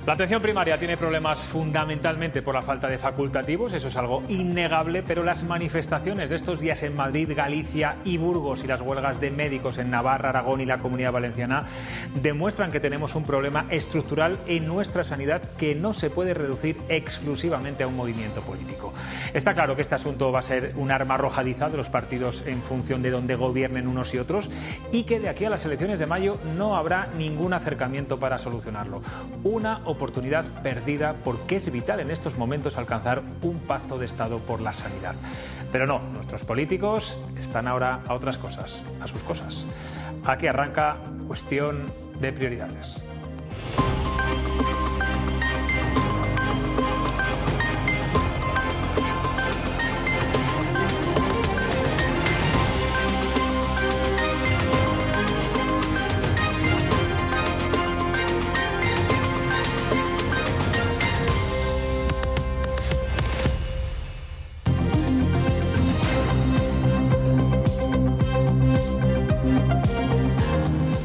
La atención primaria tiene problemas fundamentalmente por la falta de facultativos, eso es algo innegable, pero las manifestaciones de estos días en Madrid, Galicia y Burgos y las huelgas de médicos en Navarra, Aragón y la Comunidad Valenciana demuestran que tenemos un problema estructural en nuestra sanidad que no se puede reducir exclusivamente a un movimiento político. Está claro que este asunto va a ser un arma arrojadiza de los partidos en función de dónde gobiernen unos y otros y que de aquí a las elecciones de mayo no habrá ningún acercamiento para solucionarlo. Una oportunidad perdida porque es vital en estos momentos alcanzar un pacto de Estado por la sanidad. Pero no, nuestros políticos están ahora a otras cosas, a sus cosas. Aquí arranca Cuestión de Prioridades.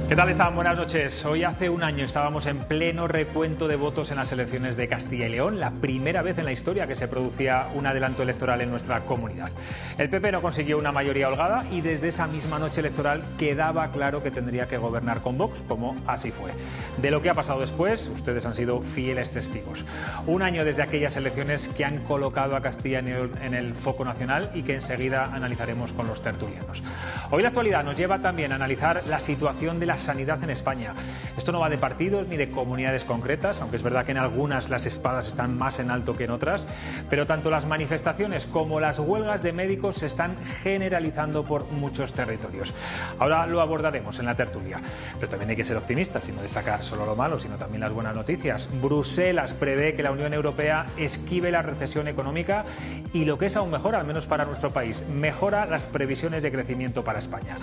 ¿Qué tal están? Buenas noches. Hoy hace un año estábamos en pleno recuento de votos en las elecciones de Castilla y León, la primera vez en la historia que se producía un adelanto electoral en nuestra comunidad. El PP no consiguió una mayoría holgada y desde esa misma noche electoral quedaba claro que tendría que gobernar con Vox, como así fue. De lo que ha pasado después, ustedes han sido fieles testigos. Un año desde aquellas elecciones que han colocado a Castilla y León en el foco nacional y que enseguida analizaremos con los tertulianos. Hoy la actualidad nos lleva también a analizar la situación de la sanidad en España. Esto no va de partidos ni de comunidades concretas, aunque es verdad que en algunas las espadas están más en alto que en otras, pero tanto las manifestaciones como las huelgas de médicos se están generalizando por muchos territorios. Ahora lo abordaremos en la tertulia, pero también hay que ser optimistas y no destacar solo lo malo, sino también las buenas noticias. Bruselas prevé que la Unión Europea esquive la recesión económica y lo que es aún mejor, al menos para nuestro país, mejora las previsiones de crecimiento para España.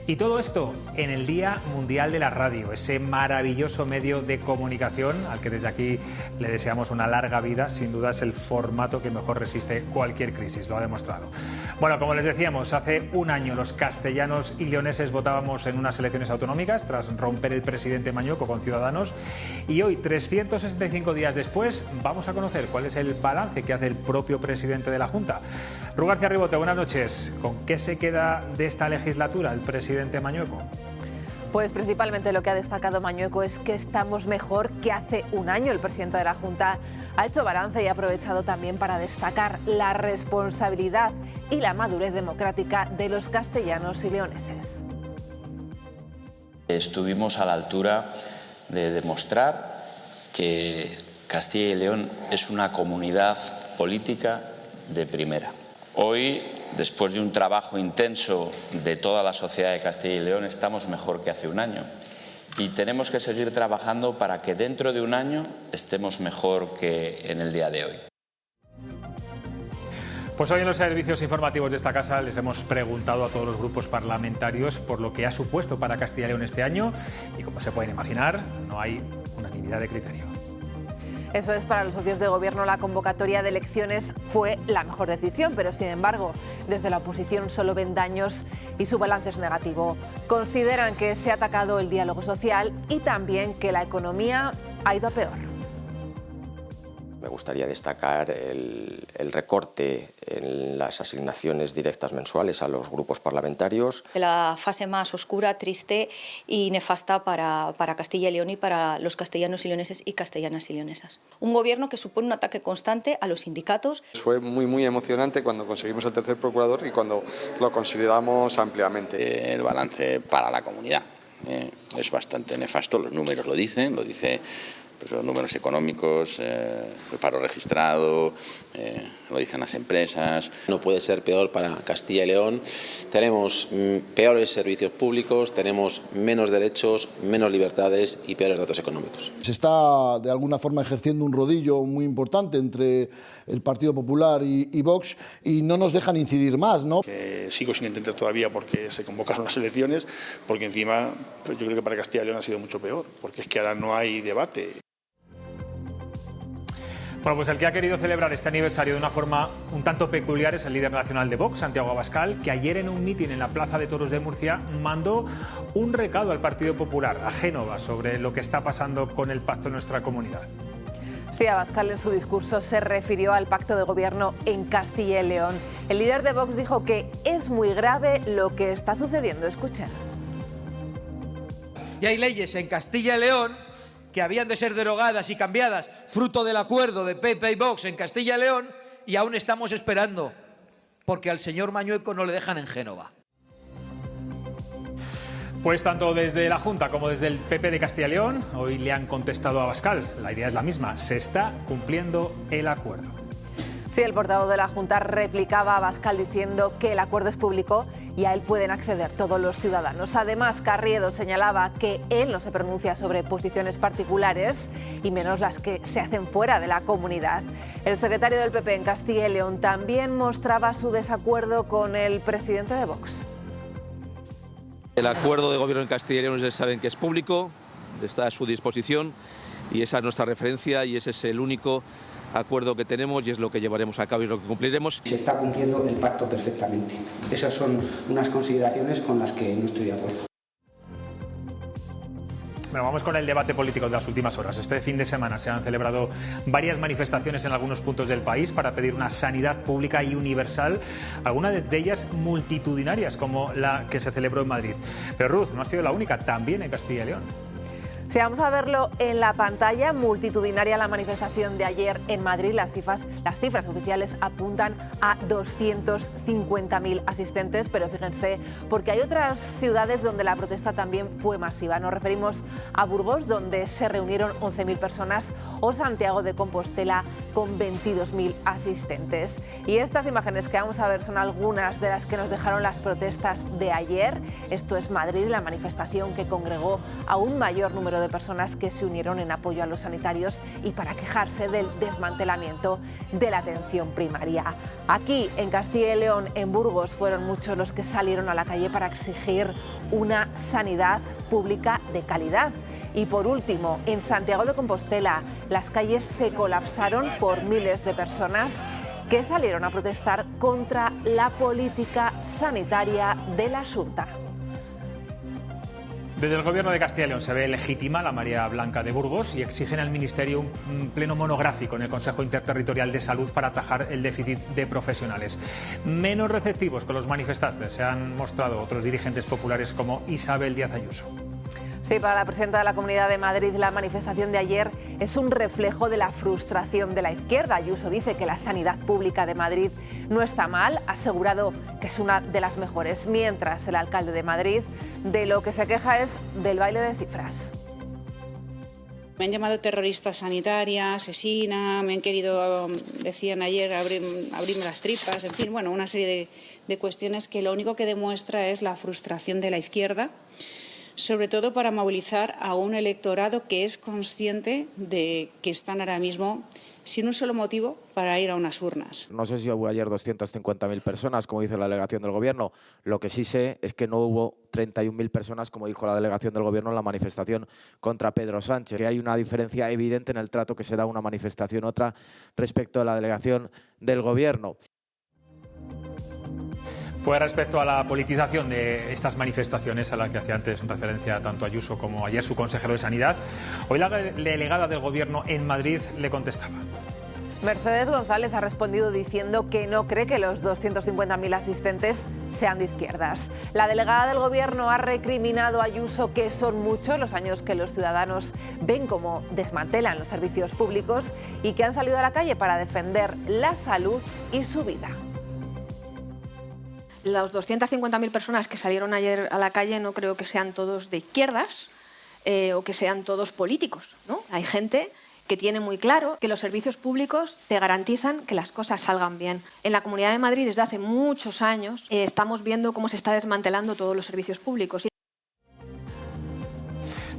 Y todo esto en el Día Mundial de la Radio, ese maravilloso medio de comunicación al que desde aquí le deseamos una larga vida. Sin duda es el formato que mejor resiste cualquier crisis, lo ha demostrado. Bueno, como les decíamos, hace un año los castellanos y leoneses votábamos en unas elecciones autonómicas tras romper el presidente Mañueco con Ciudadanos y hoy, 365 días después, vamos a conocer cuál es el balance que hace el propio presidente de la Junta. Ru García Ribote, buenas noches. ¿Con qué se queda de esta legislatura el presidente Mañueco? Pues principalmente lo que ha destacado Mañueco es que estamos mejor que hace un año. El presidente de la Junta ha hecho balance y ha aprovechado también para destacar la responsabilidad y la madurez democrática de los castellanos y leoneses. Estuvimos a la altura de demostrar que Castilla y León es una comunidad política de primera. Hoy, después de un trabajo intenso de toda la sociedad de Castilla y León, estamos mejor que hace un año. Y tenemos que seguir trabajando para que dentro de un año estemos mejor que en el día de hoy. Pues hoy en los servicios informativos de esta casa les hemos preguntado a todos los grupos parlamentarios por lo que ha supuesto para Castilla y León este año y, como se pueden imaginar, no hay unanimidad de criterio. Eso es, para los socios de gobierno la convocatoria de elecciones fue la mejor decisión, pero sin embargo, desde la oposición solo ven daños y su balance es negativo. Consideran que se ha atacado el diálogo social y también que la economía ha ido a peor. Me gustaría destacar el recorte en las asignaciones directas mensuales a los grupos parlamentarios. La fase más oscura, triste y nefasta para Castilla y León y para los castellanos y leoneses y castellanas y leonesas. Un gobierno que supone un ataque constante a los sindicatos. Fue muy emocionante cuando conseguimos el tercer procurador y cuando lo consolidamos ampliamente. El balance para la comunidad es bastante nefasto, los números lo dicen pues los números económicos, el paro registrado, lo dicen las empresas. No puede ser peor para Castilla y León. Tenemos peores servicios públicos, tenemos menos derechos, menos libertades y peores datos económicos. Se está de alguna forma ejerciendo un rodillo muy importante entre el Partido Popular y Vox y no nos dejan incidir más, ¿no? Que sigo sin entender todavía por qué se convocaron las elecciones, porque encima pues yo creo que para Castilla y León ha sido mucho peor, porque es que ahora no hay debate. Bueno, pues el que ha querido celebrar este aniversario de una forma un tanto peculiar es el líder nacional de Vox, Santiago Abascal, que ayer en un mitin en la Plaza de Toros de Murcia mandó un recado al Partido Popular, a Génova, sobre lo que está pasando con el pacto en nuestra comunidad. Sí, Abascal en su discurso se refirió al pacto de gobierno en Castilla y León. El líder de Vox dijo que es muy grave lo que está sucediendo. Escuchen. Y hay leyes en Castilla y León que habían de ser derogadas y cambiadas fruto del acuerdo de PP y Vox en Castilla y León y aún estamos esperando porque al señor Mañueco no le dejan en Génova. Pues tanto desde la Junta como desde el PP de Castilla y León hoy le han contestado a Abascal. La idea es la misma, se está cumpliendo el acuerdo. Sí, el portavoz de la Junta replicaba a Abascal diciendo que el acuerdo es público y a él pueden acceder todos los ciudadanos. Además, Carriedo señalaba que él no se pronuncia sobre posiciones particulares y menos las que se hacen fuera de la comunidad. El secretario del PP en Castilla y León también mostraba su desacuerdo con el presidente de Vox. El acuerdo de gobierno en Castilla y León, ustedes saben que es público, está a su disposición y esa es nuestra referencia y ese es el único acuerdo que tenemos y es lo que llevaremos a cabo y es lo que cumpliremos. Se está cumpliendo el pacto perfectamente. Esas son unas consideraciones con las que no estoy de acuerdo. Bueno, vamos con el debate político de las últimas horas. Este fin de semana se han celebrado varias manifestaciones en algunos puntos del país para pedir una sanidad pública y universal, algunas de ellas multitudinarias, como la que se celebró en Madrid. Pero Ruth, no ha sido la única, también en Castilla y León. Sí, vamos a verlo en la pantalla. Multitudinaria la manifestación de ayer en Madrid. Las cifras oficiales apuntan a 250.000 asistentes, pero fíjense, porque hay otras ciudades donde la protesta también fue masiva. Nos referimos a Burgos, donde se reunieron 11.000 personas, o Santiago de Compostela, con 22.000 asistentes. Y estas imágenes que vamos a ver son algunas de las que nos dejaron las protestas de ayer. Esto es Madrid, la manifestación que congregó a un mayor número de personas que se unieron en apoyo a los sanitarios y para quejarse del desmantelamiento de la atención primaria. Aquí, en Castilla y León, en Burgos, fueron muchos los que salieron a la calle para exigir una sanidad pública de calidad. Y por último, en Santiago de Compostela, las calles se colapsaron por miles de personas que salieron a protestar contra la política sanitaria de la Xunta. Desde el Gobierno de Castilla y León se ve legítima la marea blanca de Burgos y exigen al Ministerio un pleno monográfico en el Consejo Interterritorial de Salud para atajar el déficit de profesionales. Menos receptivos con los manifestantes se han mostrado otros dirigentes populares como Isabel Díaz Ayuso. Sí, para la presidenta de la Comunidad de Madrid, la manifestación de ayer es un reflejo de la frustración de la izquierda. Ayuso dice que la sanidad pública de Madrid no está mal, ha asegurado que es una de las mejores, mientras el alcalde de Madrid de lo que se queja es del baile de cifras. Me han llamado terrorista sanitaria, asesina, me han querido, decían ayer, abrirme las tripas, en fin, bueno, una serie de cuestiones que lo único que demuestra es la frustración de la izquierda, sobre todo para movilizar a un electorado que es consciente de que están ahora mismo sin un solo motivo para ir a unas urnas. No sé si hubo ayer 250.000 personas, como dice la delegación del Gobierno. Lo que sí sé es que no hubo 31.000 personas, como dijo la delegación del Gobierno en la manifestación contra Pedro Sánchez. Que hay una diferencia evidente en el trato que se da a una manifestación u otra respecto a la delegación del Gobierno. Pues respecto a la politización de estas manifestaciones a las que hacía antes referencia tanto Ayuso como ayer su consejero de Sanidad, hoy la delegada del Gobierno en Madrid le contestaba. Mercedes González ha respondido diciendo que no cree que los 250.000 asistentes sean de izquierdas. La delegada del Gobierno ha recriminado a Ayuso que son muchos los años que los ciudadanos ven cómo desmantelan los servicios públicos y que han salido a la calle para defender la salud y su vida. Los 250.000 personas que salieron ayer a la calle no creo que sean todos de izquierdas o que sean todos políticos, ¿no? Hay gente que tiene muy claro que los servicios públicos te garantizan que las cosas salgan bien. En la Comunidad de Madrid desde hace muchos años estamos viendo cómo se está desmantelando todos los servicios públicos.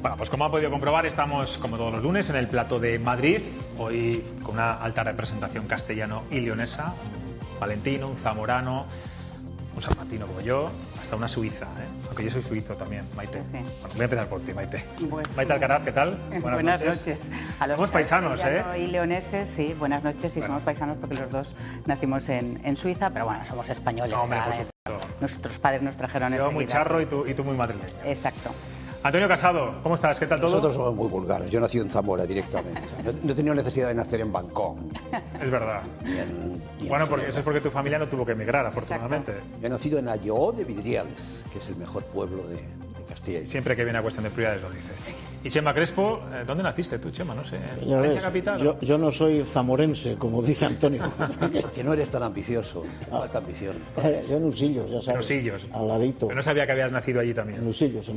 Bueno, pues como han podido comprobar, estamos como todos los lunes en el Plató de Madrid, hoy con una alta representación castellano y leonesa, un valentino, un zamorano, un salmantino como yo, hasta una suiza, aunque yo soy suizo también, Maite. Sí. Bueno, voy a empezar por ti, Maite. Bueno. Maite Alcaraz, ¿qué tal? Buenas noches. A los somos paisanos, y leoneses, sí, buenas noches, y bueno, somos paisanos porque los dos nacimos en Suiza, pero bueno, somos españoles. No, hombre, por supuesto. Nuestros padres nos trajeron yo muy charro y tú muy madrileño. Exacto. Antonio Casado, ¿cómo estás? ¿Qué tal todo? Nosotros somos muy vulgares. Yo nací en Zamora directamente. O sea, no he tenido necesidad de nacer en Bangkok. Es verdad. Bueno, porque eso es porque tu familia no tuvo que emigrar, afortunadamente. He nacido en Ayó de Vidriales, que es el mejor pueblo de Castilla y León. Siempre que viene a cuestión de prioridades lo dice. Y Chema Crespo, ¿dónde naciste tú, Chema? No sé. Ya ¿En ves, la capital? yo no soy zamorense, como dice Antonio. Porque no eres tan ambicioso, te falta ambición. Yo en Usillos, ya sabes. En Usillos. Al ladito. Pero no sabía que habías nacido allí también. En Usillos.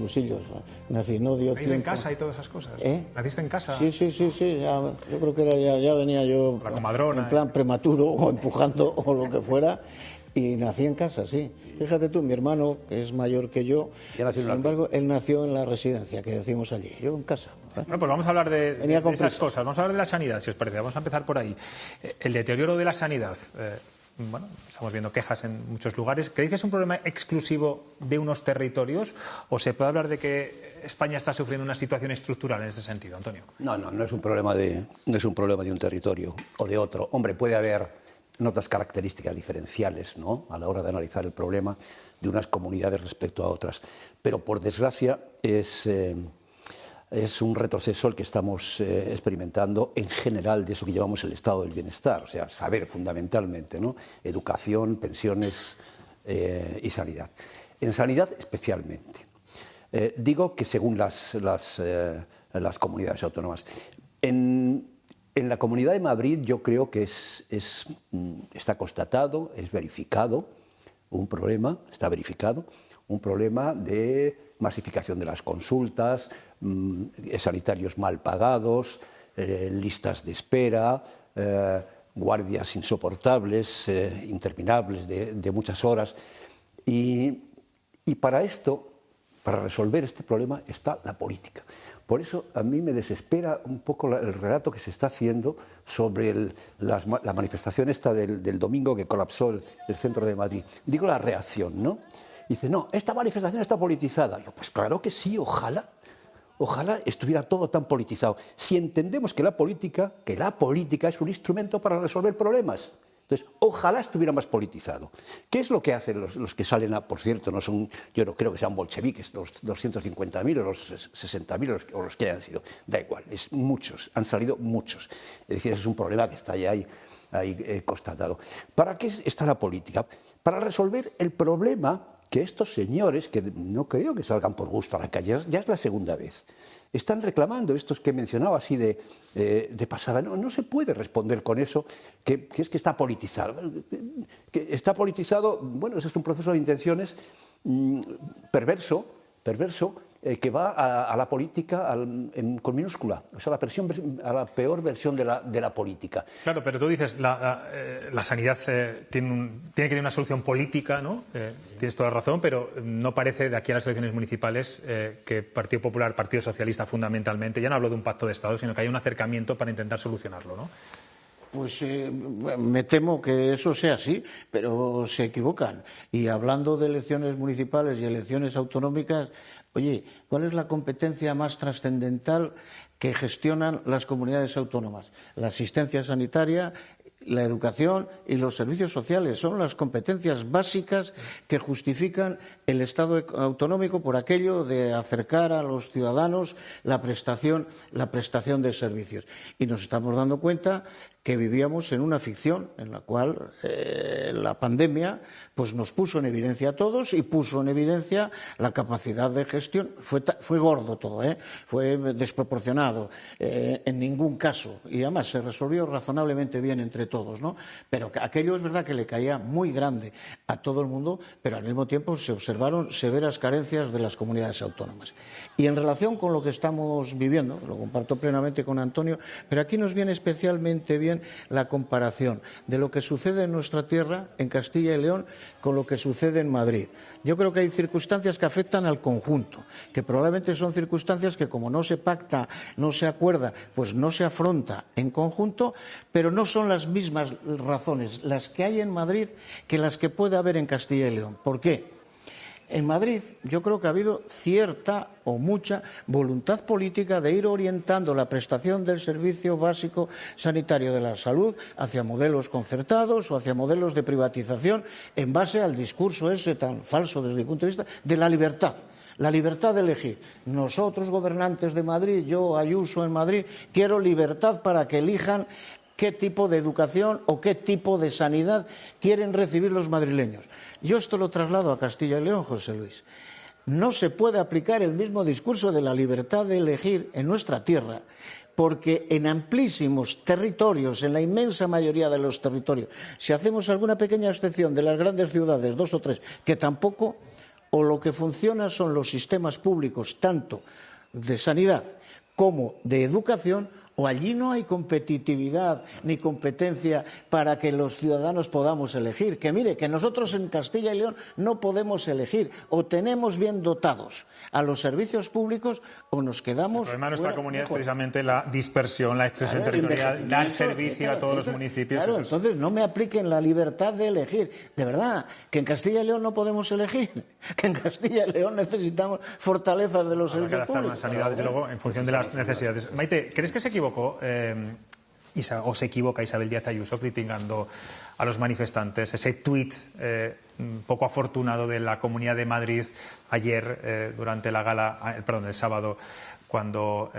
Nací, no dio ¿Naciste tiempo. en casa y todas esas cosas? ¿Naciste en casa? Sí. Yo creo que ya venía yo la comadrona, en plan prematuro o empujando o lo que fuera. Y nací en casa, sí. Fíjate tú, mi hermano, que es mayor que yo, sin embargo, él nació en la residencia que decimos allí, yo en casa. Bueno, pues vamos a hablar de esas cosas, vamos a hablar de la sanidad, si os parece, vamos a empezar por ahí. El deterioro de la sanidad, bueno, estamos viendo quejas en muchos lugares. ¿Creéis que es un problema exclusivo de unos territorios o se puede hablar de que España está sufriendo una situación estructural en ese sentido, Antonio? No es un problema de un territorio o de otro. Hombre, puede haber notas características diferenciales, ¿no?, a la hora de analizar el problema de unas comunidades respecto a otras. Pero, por desgracia, es un retroceso el que estamos experimentando en general de eso que llamamos el estado del bienestar, o sea, saber fundamentalmente, ¿no?, educación, pensiones y sanidad. En sanidad, especialmente. Digo que según las comunidades autónomas. En la Comunidad de Madrid yo creo que está constatado, es verificado un problema, de masificación de las consultas, sanitarios mal pagados, listas de espera, guardias insoportables, interminables de muchas horas. Y para resolver este problema está la política. Por eso a mí me desespera un poco el relato que se está haciendo sobre la manifestación esta del domingo que colapsó el centro de Madrid. Digo la reacción, ¿no? Dice, no, esta manifestación está politizada. Yo, pues claro que sí, ojalá estuviera todo tan politizado. Si entendemos que la política es un instrumento para resolver problemas. Entonces, ojalá estuviera más politizado. ¿Qué es lo que hacen los que salen por cierto, yo no creo que sean bolcheviques, los 250.000 o los 60.000 o los que hayan sido? Da igual, han salido muchos. Es decir, ese es un problema que está ahí constatado. ¿Para qué está la política? Para resolver el problema que estos señores, que no creo que salgan por gusto a la calle, ya es la segunda vez, están reclamando, estos que he mencionado así de pasada. No se puede responder con eso, que es que está politizado. Que está politizado, bueno, ese es un proceso de intenciones perverso, que va a la política con minúscula, o sea, a la peor versión de la política. Claro, pero tú dices, la sanidad tiene que tener una solución política, ¿no? Tienes toda la razón, pero no parece de aquí a las elecciones municipales que Partido Popular, Partido Socialista fundamentalmente, ya no hablo de un pacto de Estado, sino que hay un acercamiento para intentar solucionarlo, ¿no? Pues me temo que eso sea así, pero se equivocan. Y hablando de elecciones municipales y elecciones autonómicas, oye, ¿cuál es la competencia más trascendental que gestionan las comunidades autónomas? La asistencia sanitaria, la educación y los servicios sociales son las competencias básicas que justifican el Estado autonómico por aquello de acercar a los ciudadanos la prestación de servicios. Y nos estamos dando cuenta que vivíamos en una ficción en la cual la pandemia pues nos puso en evidencia a todos y puso en evidencia la capacidad de gestión. Fue gordo todo, fue desproporcionado en ningún caso, y además se resolvió razonablemente bien entre todos, ¿no? Pero aquello es verdad que le caía muy grande a todo el mundo, pero al mismo tiempo se observaron severas carencias de las comunidades autónomas. Y en relación con lo que estamos viviendo, lo comparto plenamente con Antonio, pero aquí nos viene especialmente bien la comparación de lo que sucede en nuestra tierra, en Castilla y León, con lo que sucede en Madrid. Yo creo que hay circunstancias que afectan al conjunto, que probablemente son circunstancias que, como no se pacta, no se acuerda, pues no se afronta en conjunto, pero no son las mismas razones las que hay en Madrid que las que puede haber en Castilla y León. ¿Por qué? En Madrid yo creo que ha habido cierta o mucha voluntad política de ir orientando la prestación del servicio básico sanitario de la salud hacia modelos concertados o hacia modelos de privatización en base al discurso ese tan falso desde mi punto de vista de la libertad. La libertad de elegir. Nosotros, gobernantes de Madrid, yo, Ayuso, en Madrid, quiero libertad para que elijan qué tipo de educación o qué tipo de sanidad quieren recibir los madrileños. Yo esto lo traslado a Castilla y León, José Luis. No se puede aplicar el mismo discurso de la libertad de elegir en nuestra tierra, porque en amplísimos territorios, en la inmensa mayoría de los territorios, si hacemos alguna pequeña excepción de las grandes ciudades, 2 o 3, que tampoco, o lo que funciona son los sistemas públicos, tanto de sanidad como de educación, o allí no hay competitividad ni competencia para que los ciudadanos podamos elegir. Que mire, que nosotros en Castilla y León no podemos elegir. O tenemos bien dotados a los servicios públicos o nos quedamos... El problema de nuestra comunidad es precisamente la dispersión, la extensión territorial, dar servicio a todos los municipios. Claro, entonces no me apliquen la libertad de elegir. De verdad, que en Castilla y León no podemos elegir. Que en Castilla y León necesitamos fortalezas de los servicios públicos. La sanidad, desde luego, en función de las necesidades. Maite, ¿crees que se equivoca o se equivoca Isabel Díaz Ayuso criticando a los manifestantes? Ese tuit poco afortunado de la Comunidad de Madrid ayer durante la gala, el sábado, cuando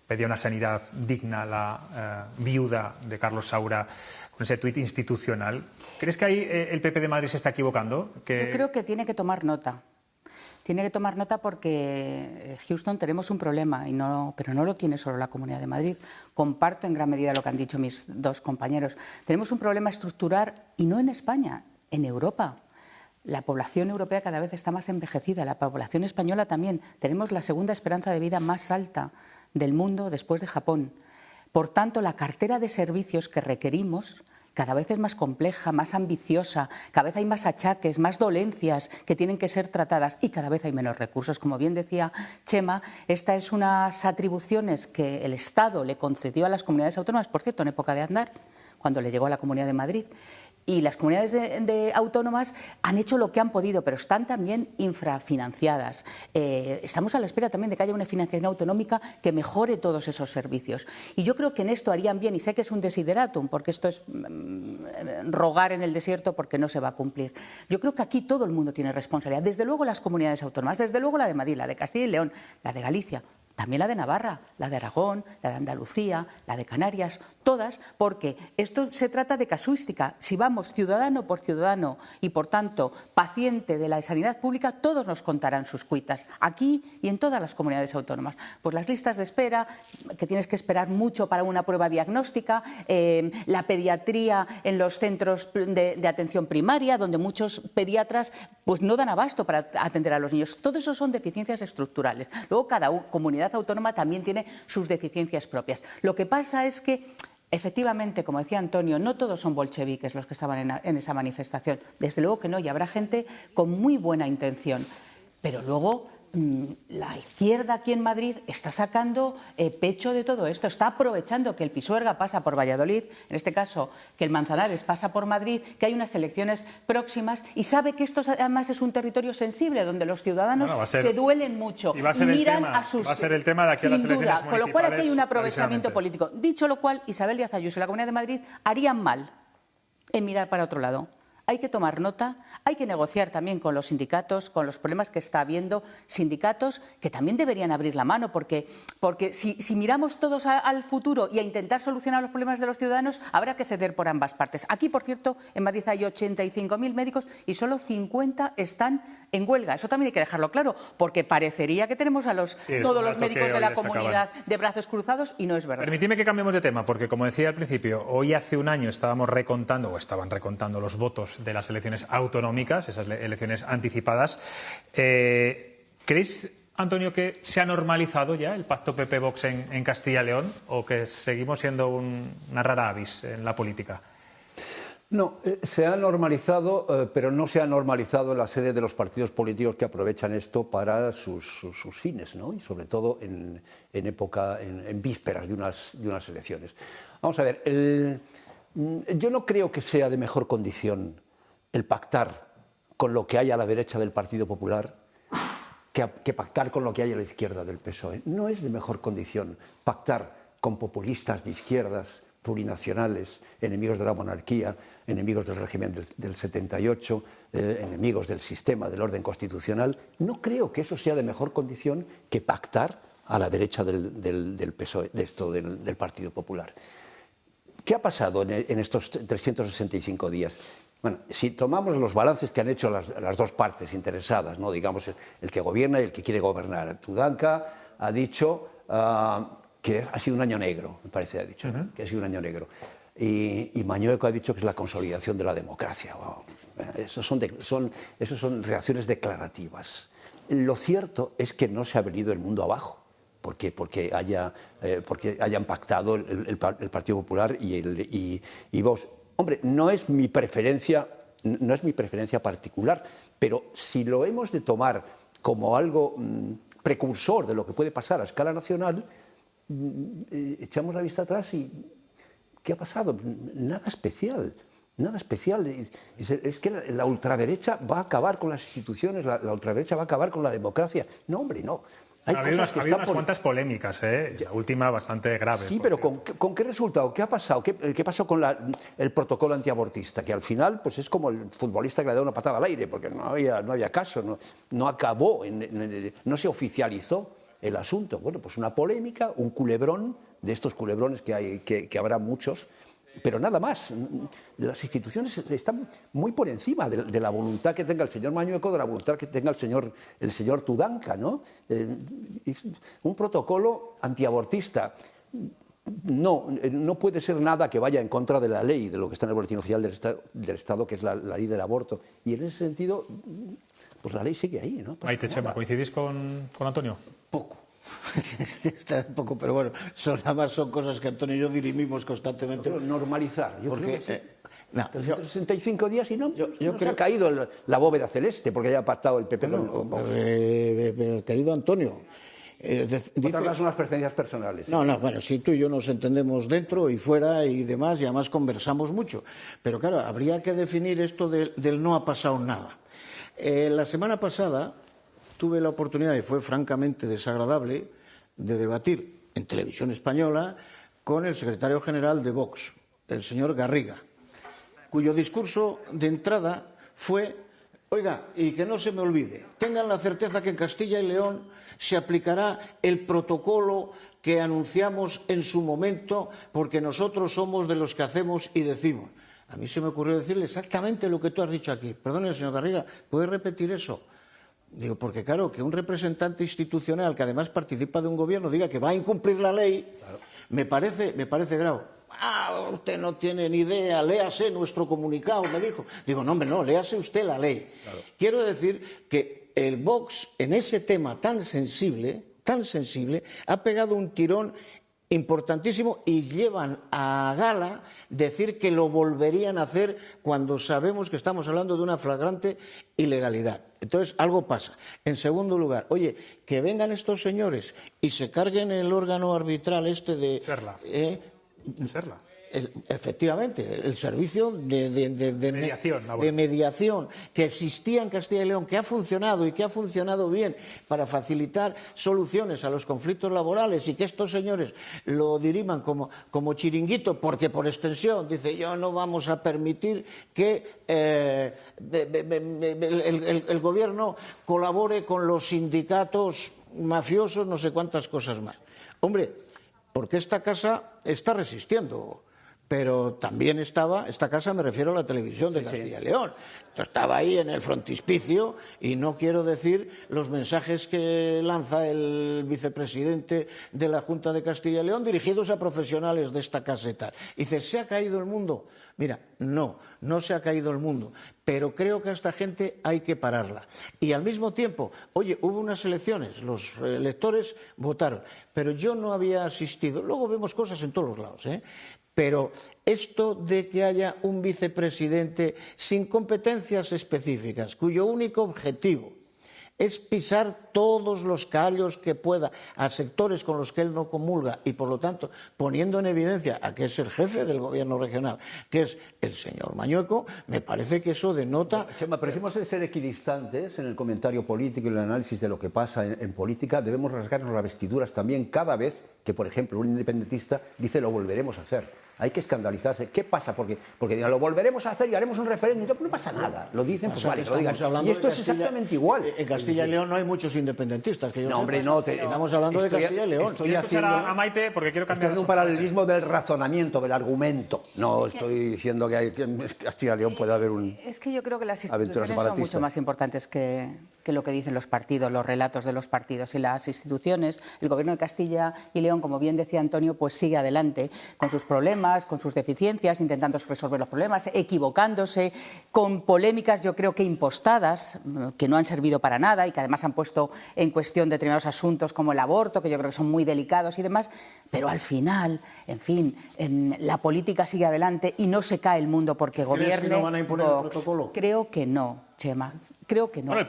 pedía una sanidad digna a la viuda de Carlos Saura, con ese tuit institucional. ¿Crees que ahí el PP de Madrid se está equivocando? Yo creo que tiene que tomar nota. Tiene que tomar nota porque, Houston, tenemos un problema, pero no lo tiene solo la Comunidad de Madrid. Comparto en gran medida lo que han dicho mis dos compañeros. Tenemos un problema estructural, y no en España, en Europa. La población europea cada vez está más envejecida, la población española también. Tenemos la segunda esperanza de vida más alta del mundo después de Japón. Por tanto, la cartera de servicios que requerimos cada vez es más compleja, más ambiciosa, cada vez hay más achaques, más dolencias que tienen que ser tratadas y cada vez hay menos recursos. Como bien decía Chema, esta es unas atribuciones que el Estado le concedió a las comunidades autónomas, por cierto, en época de Aznar, cuando le llegó a la Comunidad de Madrid. Y las comunidades autónomas han hecho lo que han podido, pero están también infrafinanciadas. Estamos a la espera también de que haya una financiación autonómica que mejore todos esos servicios. Y yo creo que en esto harían bien, y sé que es un desideratum, porque esto es rogar en el desierto porque no se va a cumplir. Yo creo que aquí todo el mundo tiene responsabilidad, desde luego las comunidades autónomas, desde luego la de Madrid, la de Castilla y León, la de Galicia, también la de Navarra, la de Aragón, la de Andalucía, la de Canarias, todas, porque esto se trata de casuística. Si vamos ciudadano por ciudadano y, por tanto, paciente de la sanidad pública, todos nos contarán sus cuitas, aquí y en todas las comunidades autónomas. Pues las listas de espera, que tienes que esperar mucho para una prueba diagnóstica, la pediatría en los centros de atención primaria, donde muchos pediatras pues no dan abasto para atender a los niños. Todo eso son deficiencias estructurales. Luego, cada comunidad autónoma también tiene sus deficiencias propias. Lo que pasa es que, efectivamente, como decía Antonio, no todos son bolcheviques los que estaban en esa manifestación. Desde luego que no, y habrá gente con muy buena intención. Pero luego la izquierda aquí en Madrid está sacando pecho de todo esto, está aprovechando que el Pisuerga pasa por Valladolid, en este caso que el Manzanares pasa por Madrid, que hay unas elecciones próximas y sabe que esto además es un territorio sensible donde los ciudadanos se duelen mucho y miran a sus... Va a ser el tema de aquí a las elecciones municipales. Con lo cual aquí hay un aprovechamiento político. Dicho lo cual, Isabel Díaz Ayuso y la Comunidad de Madrid harían mal en mirar para otro lado. Hay que tomar nota, hay que negociar también con los sindicatos, con los problemas que está habiendo, sindicatos que también deberían abrir la mano, porque si miramos todos al futuro y a intentar solucionar los problemas de los ciudadanos, habrá que ceder por ambas partes. Aquí, por cierto, en Madrid hay 85.000 médicos y solo 50 están en huelga. Eso también hay que dejarlo claro, porque parecería que tenemos a todos los médicos de la comunidad de brazos cruzados y no es verdad. Permitidme que cambiemos de tema, porque como decía al principio, hoy hace un año estaban recontando los votos de las elecciones autonómicas, esas elecciones anticipadas. ¿Creéis, Antonio, que se ha normalizado ya el pacto PP-Vox en Castilla y León o que seguimos siendo una rara avis en la política? No, se ha normalizado, pero no se ha normalizado en la sede de los partidos políticos que aprovechan esto para sus fines, ¿no? Y sobre todo en vísperas de unas elecciones. Vamos a ver, yo no creo que sea de mejor condición el pactar con lo que hay a la derecha del Partido Popular que pactar con lo que hay a la izquierda del PSOE. No es de mejor condición pactar con populistas de izquierdas, plurinacionales, enemigos de la monarquía, enemigos del régimen del 78, enemigos del sistema, del orden constitucional. No creo que eso sea de mejor condición que pactar a la derecha del PSOE, del Partido Popular. ¿Qué ha pasado en estos 365 días? Bueno, si tomamos los balances que han hecho las dos partes interesadas, ¿no? Digamos, el que gobierna y el que quiere gobernar. Tudanca ha dicho que ha sido un año negro, me parece, ha dicho, que ha sido un año negro. Y Mañueco ha dicho que es la consolidación de la democracia. Wow. Eso son reacciones declarativas. Lo cierto es que no se ha venido el mundo abajo porque hayan pactado el Partido Popular y Vox. Hombre, no es mi preferencia particular, pero si lo hemos de tomar como algo precursor de lo que puede pasar a escala nacional, echamos la vista atrás y ¿qué ha pasado? Nada especial. Nada especial. Es que la ultraderecha va a acabar con las instituciones, la ultraderecha va a acaber con la democracia. No, hombre, no. Ha habido unas cuantas polémicas, la última bastante grave. Sí, pero ¿con qué resultado? ¿Qué ha pasado? ¿Qué pasó con el protocolo antiabortista? Que al final pues es como el futbolista que le da una patada al aire, porque no había caso, no acabó, no se oficializó el asunto. Bueno, pues una polémica, un culebrón, de estos culebrones que habrá muchos, pero nada más. Las instituciones están muy por encima de la voluntad que tenga el señor Mañueco, de la voluntad que tenga el señor Tudanca, ¿no? Un protocolo antiabortista no puede ser nada que vaya en contra de la ley, de lo que está en el Boletín Oficial del Estado, que es la ley del aborto. Y en ese sentido, pues la ley sigue ahí, ¿no? Maite Chema, ¿coincidís con Antonio? Poco. Está un poco, pero bueno, nada más son cosas que Antonio y yo dirimimos constantemente. Pero normalizar, yo creo que sí. No, 365 días y no se ha caído la bóveda celeste porque haya pactado el PP con Vox. Querido Antonio, otras son las preferencias personales. No, bueno, si tú y yo nos entendemos dentro y fuera y demás, y además conversamos mucho. Pero claro, habría que definir esto del no ha pasado nada. La semana pasada tuve la oportunidad, y fue francamente desagradable, de debatir en Televisión Española con el secretario general de Vox, el señor Garriga, cuyo discurso de entrada fue: oiga, y que no se me olvide, tengan la certeza que en Castilla y León se aplicará el protocolo que anunciamos en su momento, porque nosotros somos de los que hacemos y decimos. A mí se me ocurrió decirle exactamente lo que tú has dicho aquí. Perdone, señor Garriga, ¿puede repetir eso? Digo, porque claro, que un representante institucional que además participa de un gobierno diga que va a incumplir la ley, claro, me parece grave. Usted no tiene ni idea, léase nuestro comunicado, me dijo. Digo, no, hombre, no, léase usted la ley. Claro. Quiero decir que el Vox, en ese tema tan sensible, ha pegado un tirón importantísimo y llevan a gala decir que lo volverían a hacer cuando sabemos que estamos hablando de una flagrante ilegalidad. Entonces, algo pasa. En segundo lugar, oye, que vengan estos señores y se carguen el órgano arbitral de... Serla. Serla. Efectivamente, el servicio de mediación que existía en Castilla y León, que ha funcionado y que ha funcionado bien para facilitar soluciones a los conflictos laborales, y que estos señores lo diriman como chiringuito, porque por extensión dice: yo no vamos a permitir que el gobierno colabore con los sindicatos mafiosos, no sé cuántas cosas más. Hombre, porque esta casa está resistiendo. Pero también esta casa, me refiero a la televisión de Castilla y León, estaba ahí en el frontispicio, y no quiero decir los mensajes que lanza el vicepresidente de la Junta de Castilla y León dirigidos a profesionales de esta casa y tal. Dice: ¿se ha caído el mundo? Mira, no se ha caído el mundo, pero creo que a esta gente hay que pararla. Y al mismo tiempo, oye, hubo unas elecciones, los electores votaron, pero yo no había asistido. Luego vemos cosas en todos los lados, pero esto de que haya un vicepresidente sin competencias específicas, cuyo único objetivo es pisar todos los callos que pueda a sectores con los que él no comulga y, por lo tanto, poniendo en evidencia a que es el jefe del gobierno regional, que es el señor Mañueco, me parece que eso denota... Chema, pero si hemos de ser equidistantes en el comentario político y el análisis de lo que pasa en política, debemos rasgarnos las vestiduras también cada vez que, por ejemplo, un independentista dice lo volveremos a hacer. Hay que escandalizarse. ¿Qué pasa? Porque dirán, lo volveremos a hacer y haremos un referéndum. No pasa nada. Lo dicen, pues vale, lo digan. Y esto es exactamente igual. En Castilla y León no hay muchos independentistas. Que yo no, hombre, no. Estamos hablando de Castilla y León. Estoy haciendo a Maite porque quiero cambiar un paralelismo del razonamiento, del argumento. No estoy diciendo que en Castilla y León puede haber un... Es que yo creo que las instituciones son mucho más importantes que lo que dicen los partidos, los relatos de los partidos y las instituciones. El Gobierno de Castilla y León, como bien decía Antonio, pues sigue adelante con sus problemas, con sus deficiencias, intentando resolver los problemas, equivocándose, con polémicas yo creo que impostadas, que no han servido para nada y que además han puesto en cuestión determinados asuntos como el aborto, que yo creo que son muy delicados y demás, pero al final, en fin, la política sigue adelante y no se cae el mundo porque gobierne. ¿Crees que no van a imponer el protocolo? Creo que no. Chema, creo que no. Bueno, el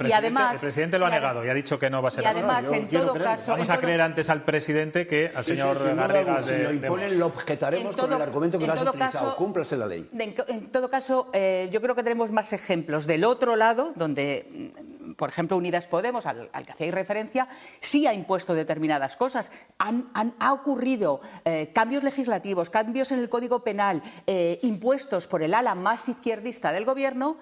presidente lo ha negado y ha dicho que no va a ser así. Además, en todo caso, vamos a creer antes al presidente que al señor Garrigas. Si lo imponen, lo objetaremos con el argumento que lo has utilizado. Cúmplase la ley. En todo caso, yo creo que tenemos más ejemplos del otro lado, donde, por ejemplo, Unidas Podemos, al que hacéis referencia, sí ha impuesto determinadas cosas. Ha ocurrido cambios legislativos, cambios en el Código Penal, impuestos por el ala más izquierdista del Gobierno,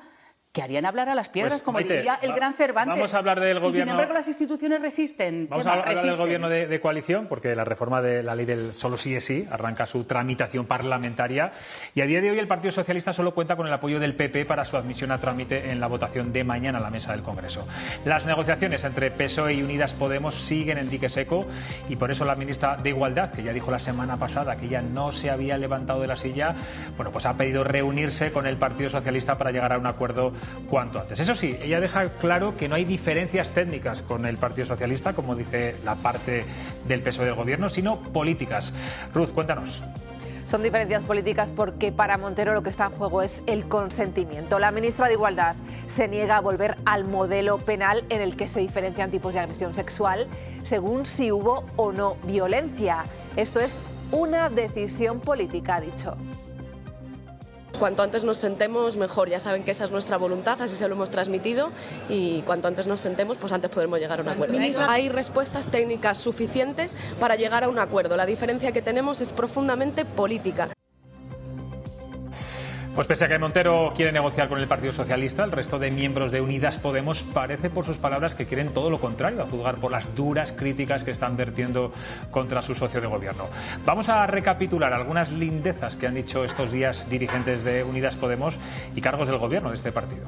que harían hablar a las piedras, pues, como Maite, diría el gran Cervantes. Vamos a hablar del gobierno. Y sin embargo, las instituciones resisten. Vamos a hablar del gobierno de coalición, porque la reforma de la ley del solo sí es sí arranca su tramitación parlamentaria. Y a día de hoy el Partido Socialista solo cuenta con el apoyo del PP para su admisión a trámite en la votación de mañana a la mesa del Congreso. Las negociaciones entre PSOE y Unidas Podemos siguen en dique seco y por eso la ministra de Igualdad, que ya dijo la semana pasada que ella no se había levantado de la silla, bueno, pues ha pedido reunirse con el Partido Socialista para llegar a un acuerdo cuanto antes. Eso sí, ella deja claro que no hay diferencias técnicas con el Partido Socialista, como dice la parte del PSOE del Gobierno, sino políticas. Ruth, cuéntanos. Son diferencias políticas porque para Montero lo que está en juego es el consentimiento. La ministra de Igualdad se niega a volver al modelo penal en el que se diferencian tipos de agresión sexual según si hubo o no violencia. Esto es una decisión política, ha dicho. Cuanto antes nos sentemos, mejor. Ya saben que esa es nuestra voluntad, así se lo hemos transmitido y cuanto antes nos sentemos, pues antes podremos llegar a un acuerdo. Hay respuestas técnicas suficientes para llegar a un acuerdo. La diferencia que tenemos es profundamente política. Pues pese a que Montero quiere negociar con el Partido Socialista, el resto de miembros de Unidas Podemos parece por sus palabras que quieren todo lo contrario, a juzgar por las duras críticas que están vertiendo contra su socio de gobierno. Vamos a recapitular algunas lindezas que han dicho estos días dirigentes de Unidas Podemos y cargos del gobierno de este partido.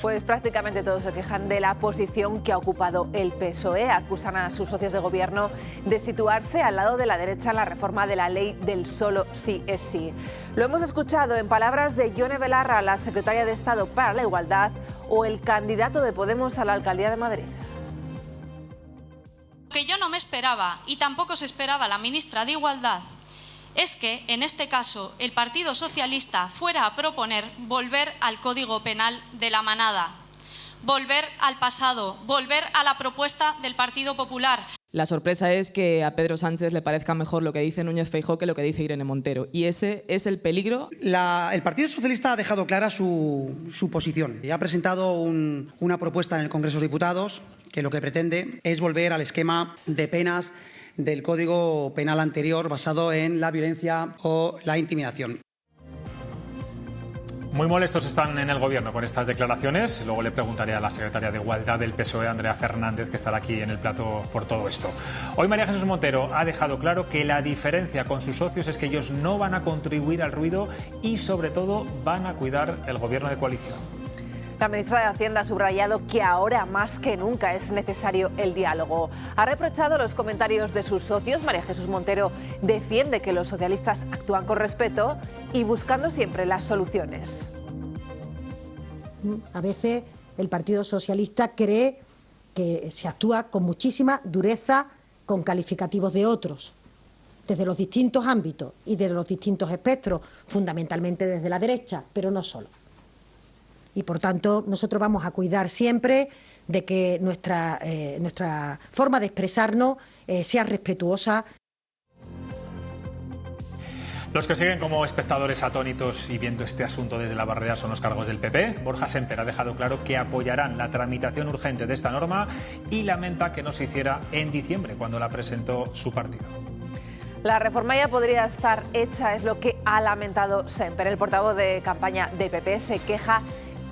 Pues prácticamente todos se quejan de la posición que ha ocupado el PSOE. Acusan a sus socios de gobierno de situarse al lado de la derecha en la reforma de la ley del solo sí es sí. Lo hemos escuchado en palabras de Yone Belarra, la secretaria de Estado para la Igualdad, o el candidato de Podemos a la alcaldía de Madrid. Lo que yo no me esperaba, y tampoco se esperaba la ministra de Igualdad, es que, en este caso, el Partido Socialista fuera a proponer volver al Código Penal de la manada, volver al pasado, volver a la propuesta del Partido Popular. La sorpresa es que a Pedro Sánchez le parezca mejor lo que dice Núñez Feijóo que lo que dice Irene Montero. Y ese es el peligro. El Partido Socialista ha dejado clara su posición. Ya ha presentado una propuesta en el Congreso de Diputados que lo que pretende es volver al esquema de penas del Código Penal anterior basado en la violencia o la intimidación. Muy molestos están en el Gobierno con estas declaraciones. Luego le preguntaré a la secretaria de Igualdad del PSOE, Andrea Fernández, que estará aquí en el plato por todo esto. Hoy María Jesús Montero ha dejado claro que la diferencia con sus socios es que ellos no van a contribuir al ruido y, sobre todo, van a cuidar el Gobierno de coalición. La ministra de Hacienda ha subrayado que ahora más que nunca es necesario el diálogo. Ha reprochado los comentarios de sus socios. María Jesús Montero defiende que los socialistas actúan con respeto y buscando siempre las soluciones. A veces el Partido Socialista cree que se actúa con muchísima dureza, con calificativos de otros, desde los distintos ámbitos y desde los distintos espectros, fundamentalmente desde la derecha, pero no solo. Y por tanto nosotros vamos a cuidar siempre de que nuestra forma de expresarnos sea respetuosa. Los que siguen como espectadores atónitos y viendo este asunto desde la barrera son los cargos del PP. Borja Sémper ha dejado claro que apoyarán la tramitación urgente de esta norma y lamenta que no se hiciera en diciembre, cuando la presentó su partido. La reforma ya podría estar hecha, es lo que ha lamentado Sémper. El portavoz de campaña de PP se queja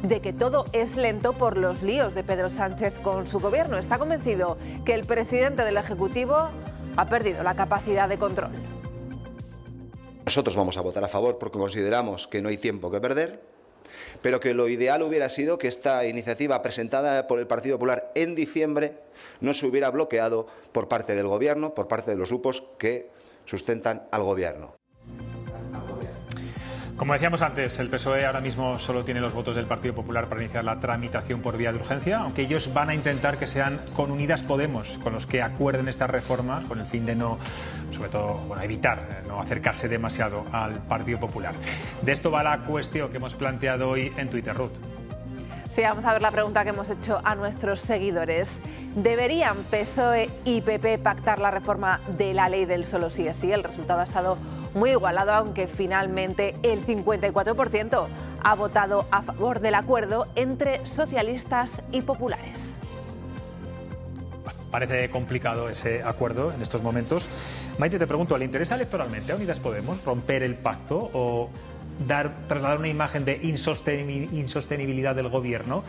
de que todo es lento por los líos de Pedro Sánchez con su gobierno. Está convencido que el presidente del Ejecutivo ha perdido la capacidad de control. Nosotros vamos a votar a favor porque consideramos que no hay tiempo que perder, pero que lo ideal hubiera sido que esta iniciativa presentada por el Partido Popular en diciembre no se hubiera bloqueado por parte del Gobierno, por parte de los grupos que sustentan al Gobierno. Como decíamos antes, el PSOE ahora mismo solo tiene los votos del Partido Popular para iniciar la tramitación por vía de urgencia, aunque ellos van a intentar que sean con Unidas Podemos con los que acuerden estas reformas, con el fin de no, sobre todo, evitar no acercarse demasiado al Partido Popular. De esto va la cuestión que hemos planteado hoy en Twitter, Ruth. Sí, vamos a ver la pregunta que hemos hecho a nuestros seguidores. ¿Deberían PSOE y PP pactar la reforma de la ley del solo sí es sí? El resultado ha estado muy igualado, aunque finalmente el 54% ha votado a favor del acuerdo entre socialistas y populares. Parece complicado ese acuerdo en estos momentos. Maite, te pregunto, ¿le interesa electoralmente a Unidas Podemos romper el pacto o trasladar una imagen de insostenibilidad del Gobierno?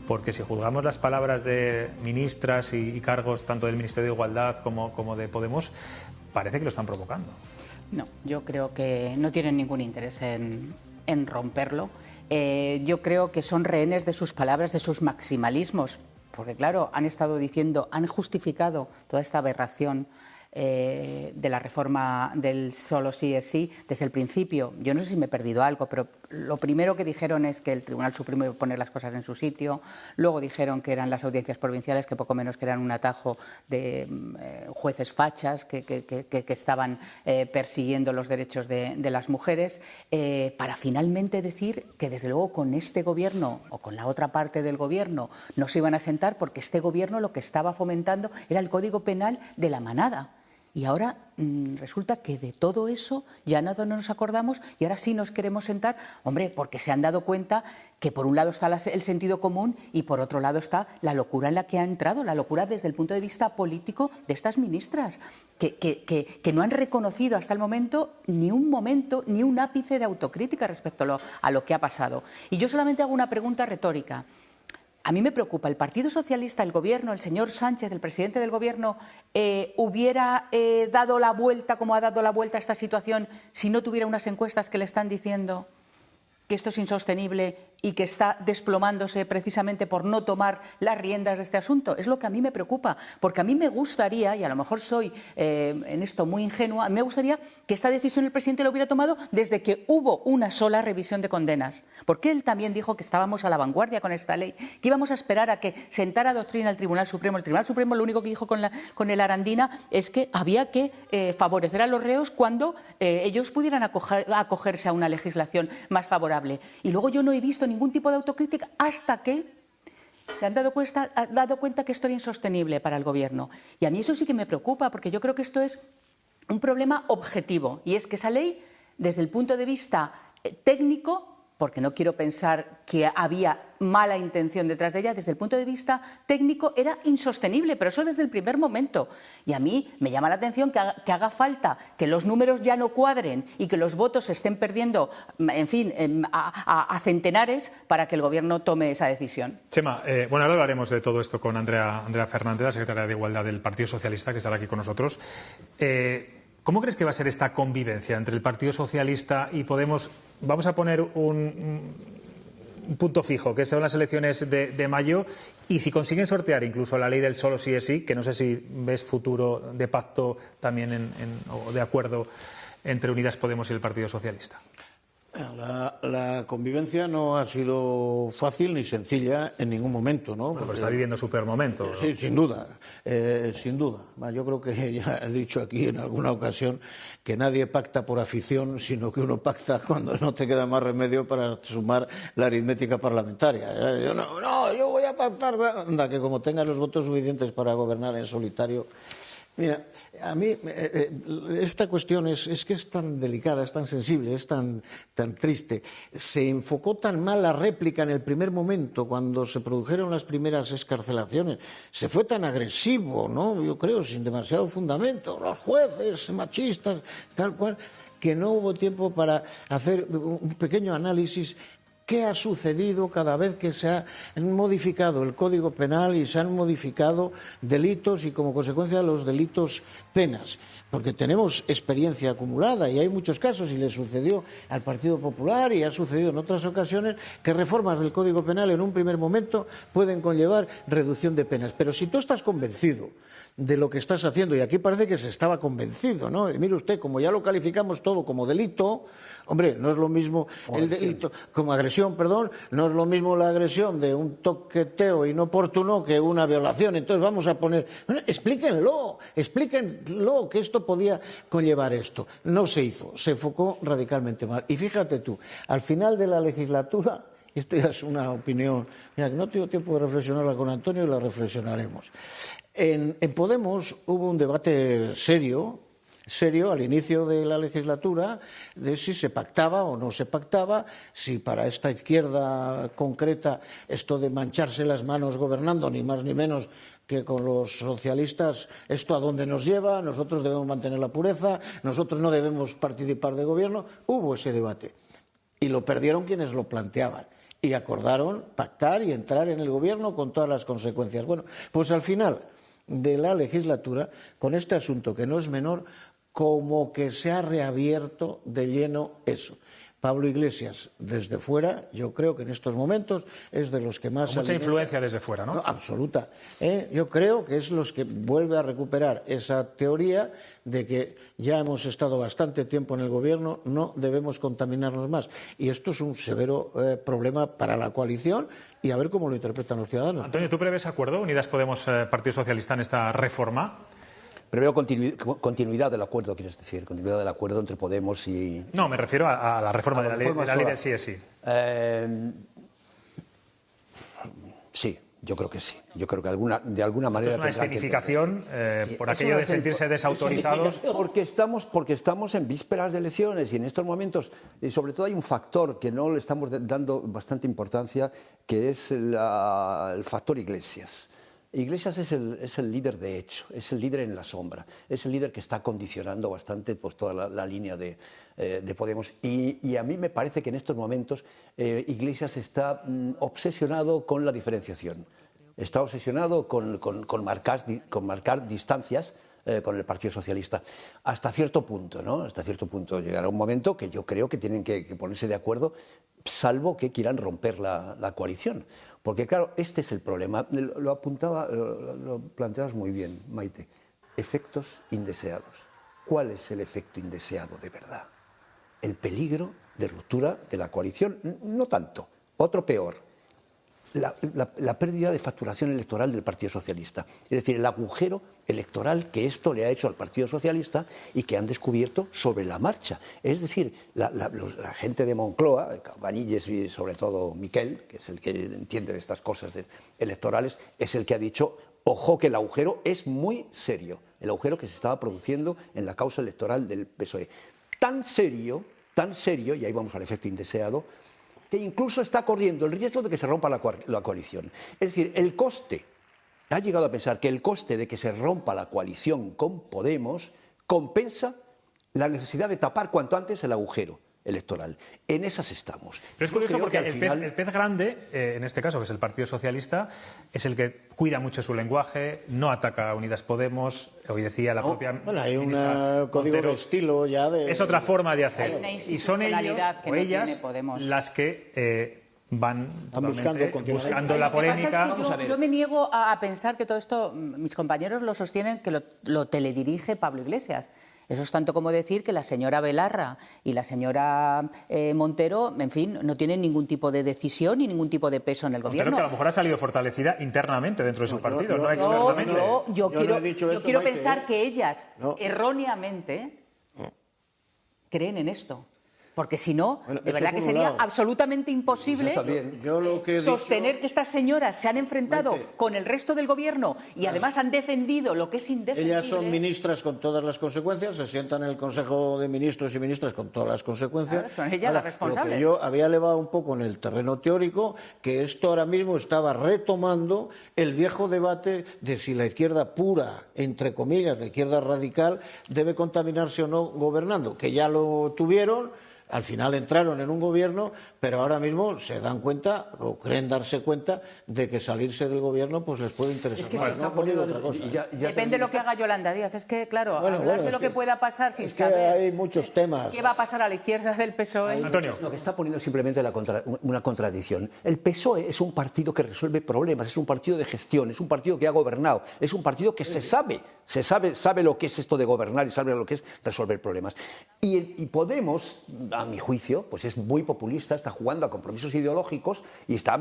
Porque si juzgamos las palabras de ministras y cargos tanto del Ministerio de Igualdad como de Podemos, parece que lo están provocando. No, yo creo que no tienen ningún interés en romperlo. Yo creo que son rehenes de sus palabras, de sus maximalismos, porque claro, han estado diciendo, han justificado toda esta aberración de la reforma del solo sí es sí desde el principio. Yo no sé si me he perdido algo, pero lo primero que dijeron es que el Tribunal Supremo iba a poner las cosas en su sitio. Luego dijeron que eran las audiencias provinciales, que poco menos que eran un atajo de jueces fachas que estaban persiguiendo los derechos de las mujeres, para finalmente decir que desde luego con este gobierno o con la otra parte del gobierno no se iban a sentar, porque este gobierno lo que estaba fomentando era el Código Penal de la manada. Y ahora resulta que de todo eso ya nada no nos acordamos y ahora sí nos queremos sentar, hombre, porque se han dado cuenta que por un lado está el sentido común y por otro lado está la locura en la que ha entrado, la locura desde el punto de vista político de estas ministras, que no han reconocido hasta el momento, ni un ápice de autocrítica respecto a lo que ha pasado. Y yo solamente hago una pregunta retórica. A mí me preocupa, ¿el Partido Socialista, el Gobierno, el señor Sánchez, el presidente del Gobierno, hubiera dado la vuelta como ha dado la vuelta a esta situación si no tuviera unas encuestas que le están diciendo que esto es insostenible y que está desplomándose precisamente por no tomar las riendas de este asunto? Es lo que a mí me preocupa, porque a mí me gustaría, y a lo mejor soy en esto muy ingenua, me gustaría que esta decisión el presidente lo hubiera tomado desde que hubo una sola revisión de condenas, porque él también dijo que estábamos a la vanguardia con esta ley, que íbamos a esperar a que sentara doctrina el Tribunal Supremo. El Tribunal Supremo lo único que dijo con el Arandina es que había que favorecer a los reos cuando ellos pudieran acogerse a una legislación más favorable. Y luego yo no he visto ningún tipo de autocrítica hasta que se han dado cuenta que esto era insostenible para el Gobierno. Y a mí eso sí que me preocupa, porque yo creo que esto es un problema objetivo, y es que esa ley, desde el punto de vista técnico, porque no quiero pensar que había mala intención detrás de ella, desde el punto de vista técnico era insostenible, pero eso desde el primer momento. Y a mí me llama la atención que haga falta que los números ya no cuadren y que los votos se estén perdiendo, en fin, a centenares para que el Gobierno tome esa decisión. Chema, ahora hablaremos de todo esto con Andrea Fernández, la secretaria de Igualdad del Partido Socialista, que estará aquí con nosotros. ¿Cómo crees que va a ser esta convivencia entre el Partido Socialista y Podemos? Vamos a poner un punto fijo, que son las elecciones de mayo, y si consiguen sortear incluso la ley del solo sí es sí, que no sé si ves futuro de pacto también o de acuerdo entre Unidas Podemos y el Partido Socialista. La convivencia no ha sido fácil ni sencilla en ningún momento, ¿no? Bueno, pero está viviendo súper momento, ¿no? Sí, sin duda, sin duda. Yo creo que ya he dicho aquí en alguna ocasión que nadie pacta por afición, sino que uno pacta cuando no te queda más remedio para sumar la aritmética parlamentaria. Yo voy a a pactar. Anda, que como tenga los votos suficientes para gobernar en solitario. Mira, a mí esta cuestión es que es tan delicada, es tan sensible, es tan triste. Se enfocó tan mal la réplica en el primer momento, cuando se produjeron las primeras excarcelaciones. Se fue tan agresivo, ¿no? Yo creo, sin demasiado fundamento. Los jueces machistas, tal cual, que no hubo tiempo para hacer un pequeño análisis. ¿Qué ha sucedido cada vez que se ha modificado el Código Penal y se han modificado delitos y, como consecuencia de los delitos, penas? Porque tenemos experiencia acumulada y hay muchos casos, y le sucedió al Partido Popular y ha sucedido en otras ocasiones, que reformas del Código Penal en un primer momento pueden conllevar reducción de penas. Pero si tú estás convencido de lo que estás haciendo, y aquí parece que se estaba convencido, ¿no? Y mire usted, como ya lo calificamos todo como delito, hombre, no es lo mismo el delito, como agresión, perdón, no es lo mismo la agresión de un toqueteo inoportuno que una violación. Entonces vamos a poner, bueno, explíquenlo que esto podía conllevar esto. No se hizo, se enfocó radicalmente mal. Y fíjate tú, al final de la legislatura, esto ya es una opinión, mira, que no tengo tiempo de reflexionarla con Antonio y la reflexionaremos. En Podemos hubo un debate serio al inicio de la legislatura de si se pactaba o no se pactaba, si para esta izquierda concreta esto de mancharse las manos gobernando, ni más ni menos que con los socialistas, esto a dónde nos lleva, nosotros debemos mantener la pureza, nosotros no debemos participar de gobierno. Hubo ese debate y lo perdieron quienes lo planteaban. Y acordaron pactar y entrar en el gobierno con todas las consecuencias. Bueno, pues al final de la legislatura, con este asunto que no es menor, como que se ha reabierto de lleno eso. Pablo Iglesias, desde fuera, yo creo que en estos momentos es de los que más... Con mucha influencia desde fuera, ¿no? No, absoluta. Yo creo que es los que vuelve a recuperar esa teoría de que ya hemos estado bastante tiempo en el gobierno, no debemos contaminarnos más. Y esto es un severo problema para la coalición y a ver cómo lo interpretan los ciudadanos. Antonio, ¿tú prevés acuerdo, Unidas Podemos, Partido Socialista, en esta reforma? Preveo continuidad del acuerdo, quieres decir, continuidad del acuerdo entre Podemos y... No, me refiero a la reforma de la ley del sí es sí. Sí, yo creo que sí. Yo creo que de alguna manera... Esto es una escenificación por aquello de sentirse desautorizados. Porque estamos en vísperas de elecciones y en estos momentos, y sobre todo hay un factor que no le estamos dando bastante importancia, que es el factor Iglesias. Iglesias es el líder de hecho, es el líder en la sombra, es el líder que está condicionando bastante pues, toda la línea de Podemos. Y a mí me parece que en estos momentos Iglesias está obsesionado con la diferenciación, está obsesionado con marcar distancias con el Partido Socialista, hasta cierto punto, ¿no? Hasta cierto punto llegará un momento que yo creo que tienen que ponerse de acuerdo, salvo que quieran romper la coalición. Porque claro, este es el problema. Lo planteabas muy bien, Maite. Efectos indeseados. ¿Cuál es el efecto indeseado de verdad? El peligro de ruptura de la coalición. No tanto. Otro peor. La pérdida de facturación electoral del Partido Socialista. Es decir, el agujero electoral que esto le ha hecho al Partido Socialista y que han descubierto sobre la marcha. Es decir, la gente de Moncloa, Cabanilles y sobre todo Miquel, que es el que entiende de estas cosas electorales, es el que ha dicho, ojo que el agujero es muy serio, el agujero que se estaba produciendo en la causa electoral del PSOE. Tan serio, y ahí vamos al efecto indeseado, que incluso está corriendo el riesgo de que se rompa la coalición. Es decir, el coste, ha llegado a pensar que el coste de que se rompa la coalición con Podemos compensa la necesidad de tapar cuanto antes el agujero electoral. En esas estamos. Pero es curioso porque el pez grande, en este caso, que es el Partido Socialista, es el que cuida mucho su lenguaje, no ataca a Unidas Podemos, hoy decía la propia... Bueno, hay un código de estilo ya de... Es otra forma de hacer. Y son ellos o ellas las que van buscando la polémica. Es que yo me niego a pensar que todo esto, mis compañeros lo sostienen, que lo teledirige Pablo Iglesias. Eso es tanto como decir que la señora Belarra y la señora Montero, en fin, no tienen ningún tipo de decisión ni ningún tipo de peso en el gobierno. Montero, que a lo mejor ha salido fortalecida internamente dentro de su partido, no externamente. Yo quiero pensar que ellas erróneamente creen en esto. porque si no, Bueno, de eso verdad por que un sería lado. absolutamente imposible Está bien. Yo lo que he sostener que estas señoras se han enfrentado con el resto del gobierno y además han defendido lo que es indefendible. Ellas son ministras con todas las consecuencias, se sientan en el Consejo de Ministros y Ministras con todas las consecuencias. Claro, son ellas las responsables. Lo que yo había elevado un poco en el terreno teórico, que esto ahora mismo estaba retomando el viejo debate de si la izquierda pura, entre comillas, la izquierda radical, debe contaminarse o no gobernando, que ya lo tuvieron. Al final entraron en un gobierno, pero ahora mismo se dan cuenta, o creen darse cuenta, de que salirse del gobierno pues les puede interesar. Es que más. se está No han podido poniendo- otra cosa. Depende de lo que haga Yolanda Díaz. Es que, claro, hablar de es lo que pueda pasar sin es que saber hay muchos temas. qué va a pasar a la izquierda del PSOE. Lo que está poniendo simplemente una contradicción. El PSOE es un partido que resuelve problemas, es un partido de gestión, es un partido que ha gobernado, es un partido que sabe lo que es esto de gobernar y sabe lo que es resolver problemas. Y Podemos, a mi juicio, pues es muy populista, está jugando a compromisos ideológicos y está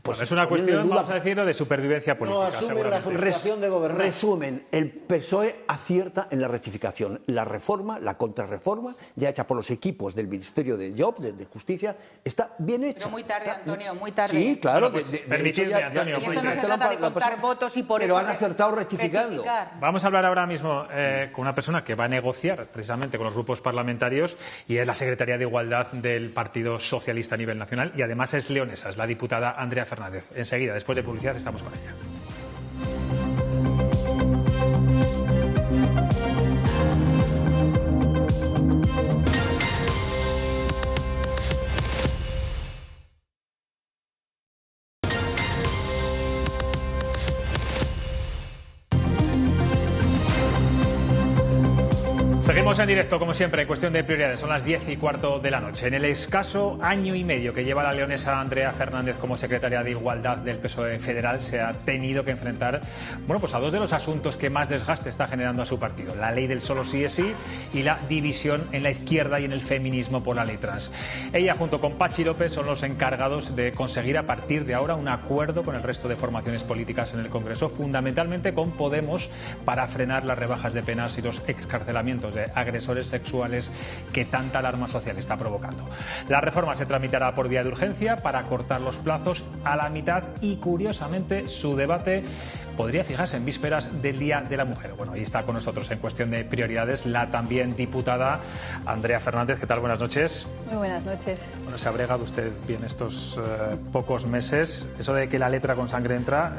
pues Es una poniendo en cuestión, duda. vamos a decirlo, de supervivencia política, seguramente. Resumen, el PSOE acierta en la rectificación. La reforma, la contrarreforma, ya hecha por los equipos del Ministerio de Justicia, está bien hecha. Pero muy tarde, Antonio, muy tarde. Sí, claro. Bueno, pues, permitidme, Antonio, Esto no se trata de contar votos y por pero eso han acertado rectificando. Vamos a hablar ahora mismo con una persona que va a negociar precisamente con los grupos parlamentarios y es la secretaria de Igualdad del Partido Socialista a nivel nacional y además es leonesa, es la diputada Andrea Fernández. Enseguida, después de publicidad, estamos con ella. Seguimos en directo, como siempre, en Cuestión de Prioridades. Son las 10:15 de la noche. En el escaso año y medio que lleva la leonesa Andrea Fernández como secretaria de Igualdad del PSOE federal, se ha tenido que enfrentar a dos de los asuntos que más desgaste está generando a su partido. La ley del solo sí es sí y la división en la izquierda y en el feminismo por la ley trans. Ella, junto con Patxi López, son los encargados de conseguir a partir de ahora un acuerdo con el resto de formaciones políticas en el Congreso, fundamentalmente con Podemos, para frenar las rebajas de penas y los excarcelamientos de agresores sexuales que tanta alarma social está provocando. La reforma se tramitará por vía de urgencia para cortar los plazos a la mitad y, curiosamente, su debate podría fijarse en vísperas del Día de la Mujer. Bueno, ahí está con nosotros en Cuestión de Prioridades la también diputada Andrea Fernández. ¿Qué tal? Buenas noches. Muy buenas noches. Bueno, se ha bregado usted bien estos pocos meses. Eso de que la letra con sangre entra,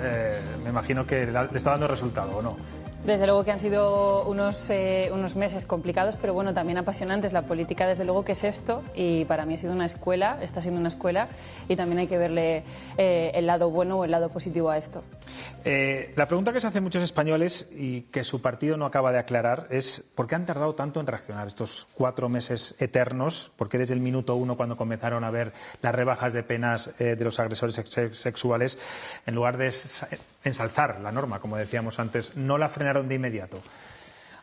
me imagino que le está dando resultado, ¿o no? Desde luego que han sido unos meses complicados, pero bueno, también apasionantes. La política, desde luego, que es esto, y para mí ha sido una escuela, está siendo una escuela, y también hay que verle el lado bueno o el lado positivo a esto. La pregunta que se hacen muchos españoles y que su partido no acaba de aclarar es ¿por qué han tardado tanto en reaccionar estos 4 meses eternos? ¿Por qué desde el minuto 1, cuando comenzaron a ver las rebajas de penas de los agresores sexuales, en lugar de ensalzar la norma, como decíamos antes, no la frenaron de inmediato?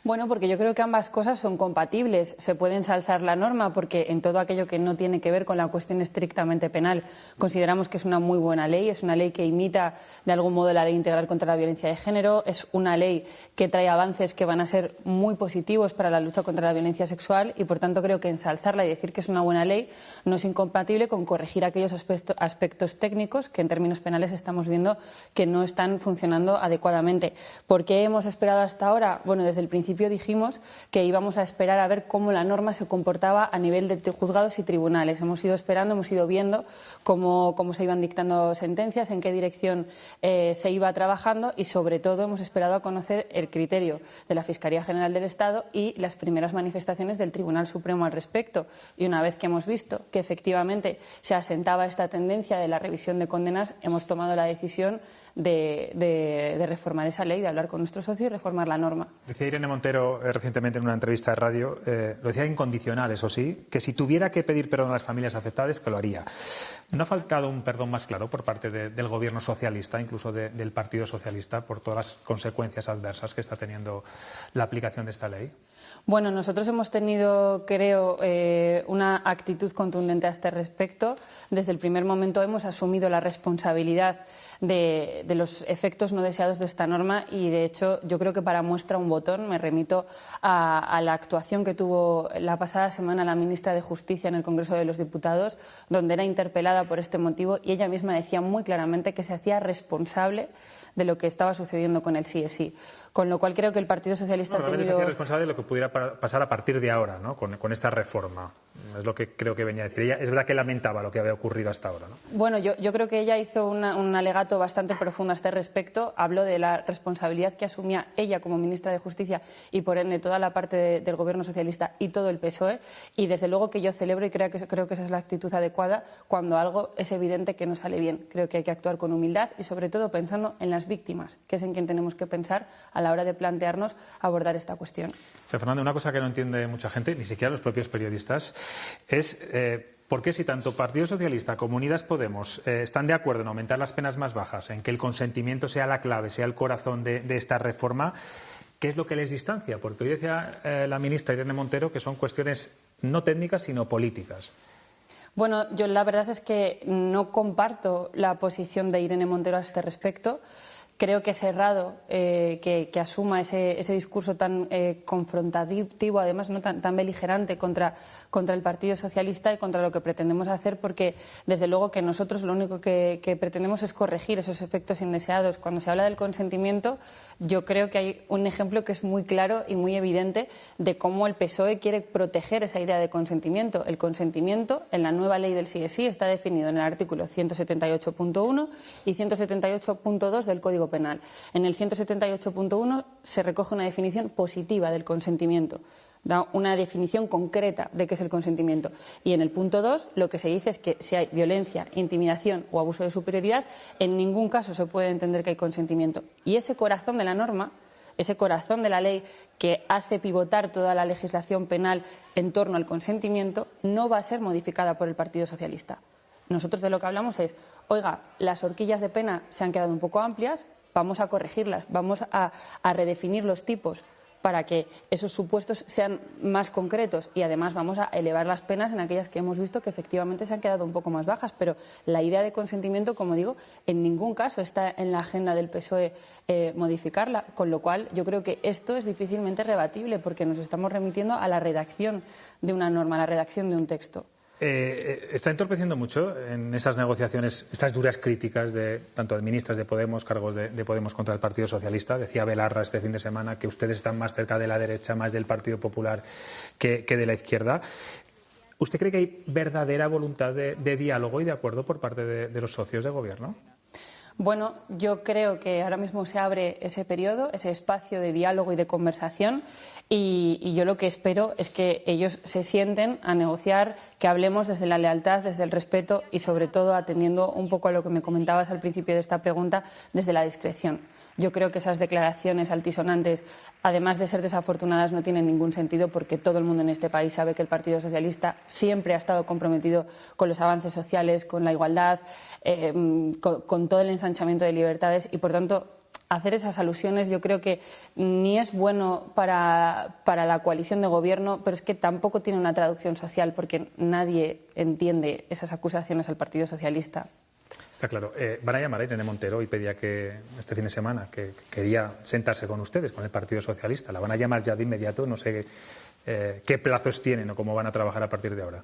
Bueno, porque yo creo que ambas cosas son compatibles. Se puede ensalzar la norma porque en todo aquello que no tiene que ver con la cuestión estrictamente penal consideramos que es una muy buena ley, es una ley que imita de algún modo la Ley Integral contra la Violencia de Género, es una ley que trae avances que van a ser muy positivos para la lucha contra la violencia sexual y por tanto creo que ensalzarla y decir que es una buena ley no es incompatible con corregir aquellos aspectos técnicos que en términos penales estamos viendo que no están funcionando adecuadamente. ¿Por qué hemos esperado hasta ahora? Bueno, desde el principio dijimos que íbamos a esperar a ver cómo la norma se comportaba a nivel de juzgados y tribunales. Hemos ido esperando, hemos ido viendo cómo se iban dictando sentencias, en qué dirección se iba trabajando y, sobre todo, hemos esperado a conocer el criterio de la Fiscalía General del Estado y las primeras manifestaciones del Tribunal Supremo al respecto. Y una vez que hemos visto que efectivamente se asentaba esta tendencia de la revisión de condenas, hemos tomado la decisión de reformar esa ley, de hablar con nuestro socio y reformar la norma. Decía Irene Montero recientemente en una entrevista de radio, lo decía incondicional, eso sí, que si tuviera que pedir perdón a las familias afectadas, que lo haría. ¿No ha faltado un perdón más claro por parte del Gobierno socialista, incluso del Partido Socialista, por todas las consecuencias adversas que está teniendo la aplicación de esta ley? Bueno, nosotros hemos tenido, creo, una actitud contundente a este respecto. Desde el primer momento hemos asumido la responsabilidad de los efectos no deseados de esta norma y, de hecho, yo creo que para muestra un botón me remito a la actuación que tuvo la pasada semana la ministra de Justicia en el Congreso de los Diputados, donde era interpelada por este motivo y ella misma decía muy claramente que se hacía responsable de lo que estaba sucediendo con el sí es sí. Con lo cual creo que el Partido Socialista ha tenido... se hacía responsable de lo que pudiera pasar a partir de ahora, ¿no? Con esta reforma. Es lo que creo que venía a decir. Ella es verdad que lamentaba lo que había ocurrido hasta ahora, ¿no? Bueno, yo creo que ella hizo un alegato bastante profundo a este respecto. Habló de la responsabilidad que asumía ella como ministra de Justicia y, por ende, toda la parte del Gobierno socialista y todo el PSOE. Y, desde luego, que yo celebro y creo que esa es la actitud adecuada cuando algo es evidente que no sale bien. Creo que hay que actuar con humildad y, sobre todo, pensando en las víctimas, que es en quien tenemos que pensar a la hora de plantearnos abordar esta cuestión. Fernando, una cosa que no entiende mucha gente, ni siquiera los propios periodistas, es por qué si tanto Partido Socialista como Unidas Podemos están de acuerdo en aumentar las penas más bajas, en que el consentimiento sea la clave, sea el corazón de esta reforma, ¿qué es lo que les distancia? Porque hoy decía la ministra Irene Montero que son cuestiones no técnicas sino políticas. Bueno, yo la verdad es que no comparto la posición de Irene Montero a este respecto. Creo que es errado que asuma ese discurso tan confrontativo, además no tan beligerante contra el Partido Socialista y contra lo que pretendemos hacer, porque desde luego que nosotros lo único que pretendemos es corregir esos efectos indeseados. Cuando se habla del consentimiento, yo creo que hay un ejemplo que es muy claro y muy evidente de cómo el PSOE quiere proteger esa idea de consentimiento. El consentimiento en la nueva ley del sí es sí está definido en el artículo 178.1 y 178.2 del Código Penal. En el 178.1 se recoge una definición positiva del consentimiento, da una definición concreta de qué es el consentimiento. Y en el punto 2 lo que se dice es que si hay violencia, intimidación o abuso de superioridad, en ningún caso se puede entender que hay consentimiento. Y ese corazón de la norma, ese corazón de la ley que hace pivotar toda la legislación penal en torno al consentimiento, no va a ser modificada por el Partido Socialista. Nosotros de lo que hablamos es, oiga, las horquillas de pena se han quedado un poco amplias, vamos a corregirlas, vamos a redefinir los tipos para que esos supuestos sean más concretos y además vamos a elevar las penas en aquellas que hemos visto que efectivamente se han quedado un poco más bajas. Pero la idea de consentimiento, como digo, en ningún caso está en la agenda del PSOE modificarla, con lo cual yo creo que esto es difícilmente rebatible porque nos estamos remitiendo a la redacción de una norma, a la redacción de un texto. Está entorpeciendo mucho en esas negociaciones estas duras críticas de tanto de ministras de Podemos, cargos de Podemos contra el Partido Socialista. Decía Belarra este fin de semana que ustedes están más cerca de la derecha, más del Partido Popular que de la izquierda. ¿Usted cree que hay verdadera voluntad de diálogo y de acuerdo por parte de los socios de gobierno? Bueno, yo creo que ahora mismo se abre ese periodo, ese espacio de diálogo y de conversación y yo lo que espero es que ellos se sienten a negociar, que hablemos desde la lealtad, desde el respeto y sobre todo atendiendo un poco a lo que me comentabas al principio de esta pregunta, desde la discreción. Yo creo que esas declaraciones altisonantes, además de ser desafortunadas, no tienen ningún sentido porque todo el mundo en este país sabe que el Partido Socialista siempre ha estado comprometido con los avances sociales, con la igualdad, con todo el ensanchamiento de libertades y, por tanto, hacer esas alusiones yo creo que ni es bueno para la coalición de gobierno, pero es que tampoco tiene una traducción social porque nadie entiende esas acusaciones al Partido Socialista. Está claro. Van a llamar a Irene Montero y pedía que este fin de semana que quería sentarse con ustedes, con el Partido Socialista. La van a llamar ya de inmediato. No sé qué plazos tienen o cómo van a trabajar a partir de ahora.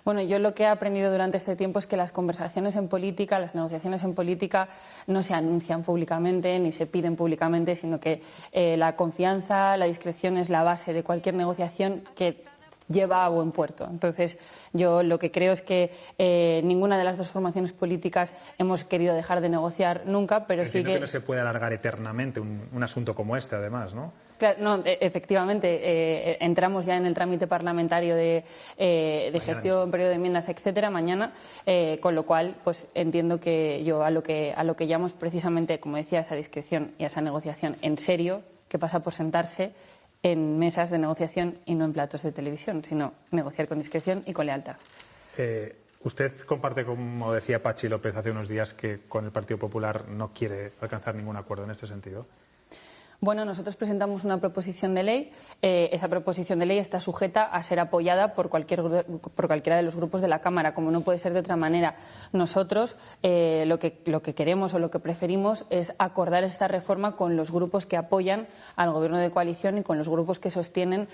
Bueno, yo lo que he aprendido durante este tiempo es que las conversaciones en política, las negociaciones en política no se anuncian públicamente ni se piden públicamente, sino que la confianza, la discreción es la base de cualquier negociación que lleva a buen puerto. Entonces, yo lo que creo es que ninguna de las dos formaciones políticas hemos querido dejar de negociar nunca, pero sí que no se puede alargar eternamente un asunto como este, además, ¿no? Claro, no, efectivamente, entramos ya en el trámite parlamentario de gestión, periodo de enmiendas, etcétera, mañana, con lo cual, pues entiendo que yo a lo que llamo es precisamente, como decía, esa discreción y esa negociación en serio, que pasa por sentarse en mesas de negociación y no en platos de televisión, sino negociar con discreción y con lealtad. ¿Usted comparte, como decía Patxi López hace unos días, que con el Partido Popular no quiere alcanzar ningún acuerdo en este sentido? Bueno, nosotros presentamos una proposición de ley. Esa proposición de ley está sujeta a ser apoyada por cualquiera de los grupos de la Cámara, como no puede ser de otra manera. Nosotros lo que queremos o lo que preferimos es acordar esta reforma con los grupos que apoyan al Gobierno de coalición y con los grupos que sostienen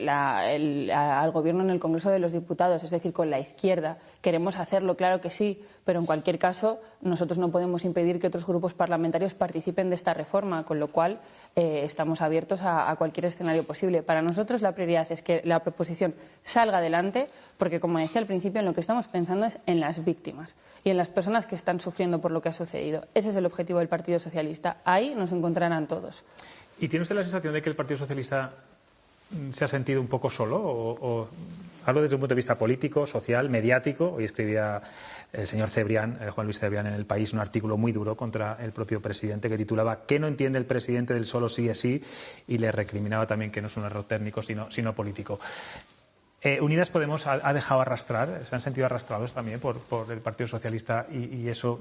al Gobierno en el Congreso de los Diputados, es decir, con la izquierda. Queremos hacerlo, claro que sí, pero en cualquier caso nosotros no podemos impedir que otros grupos parlamentarios participen de esta reforma, con lo cual estamos abiertos a cualquier escenario posible. Para nosotros la prioridad es que la proposición salga adelante, porque, como decía al principio, en lo que estamos pensando es en las víctimas y en las personas que están sufriendo por lo que ha sucedido. Ese es el objetivo del Partido Socialista. Ahí nos encontrarán todos. ¿Y tiene usted la sensación de que el Partido Socialista se ha sentido un poco solo? O hablo desde un punto de vista político, social, mediático. Hoy escribía el señor Cebrián, Juan Luis Cebrián, en El País, un artículo muy duro contra el propio presidente que titulaba ¿Qué no entiende el presidente del solo sí es sí? Y le recriminaba también que no es un error técnico, sino político. Unidas Podemos ha dejado arrastrar, se han sentido arrastrados también por el Partido Socialista y eso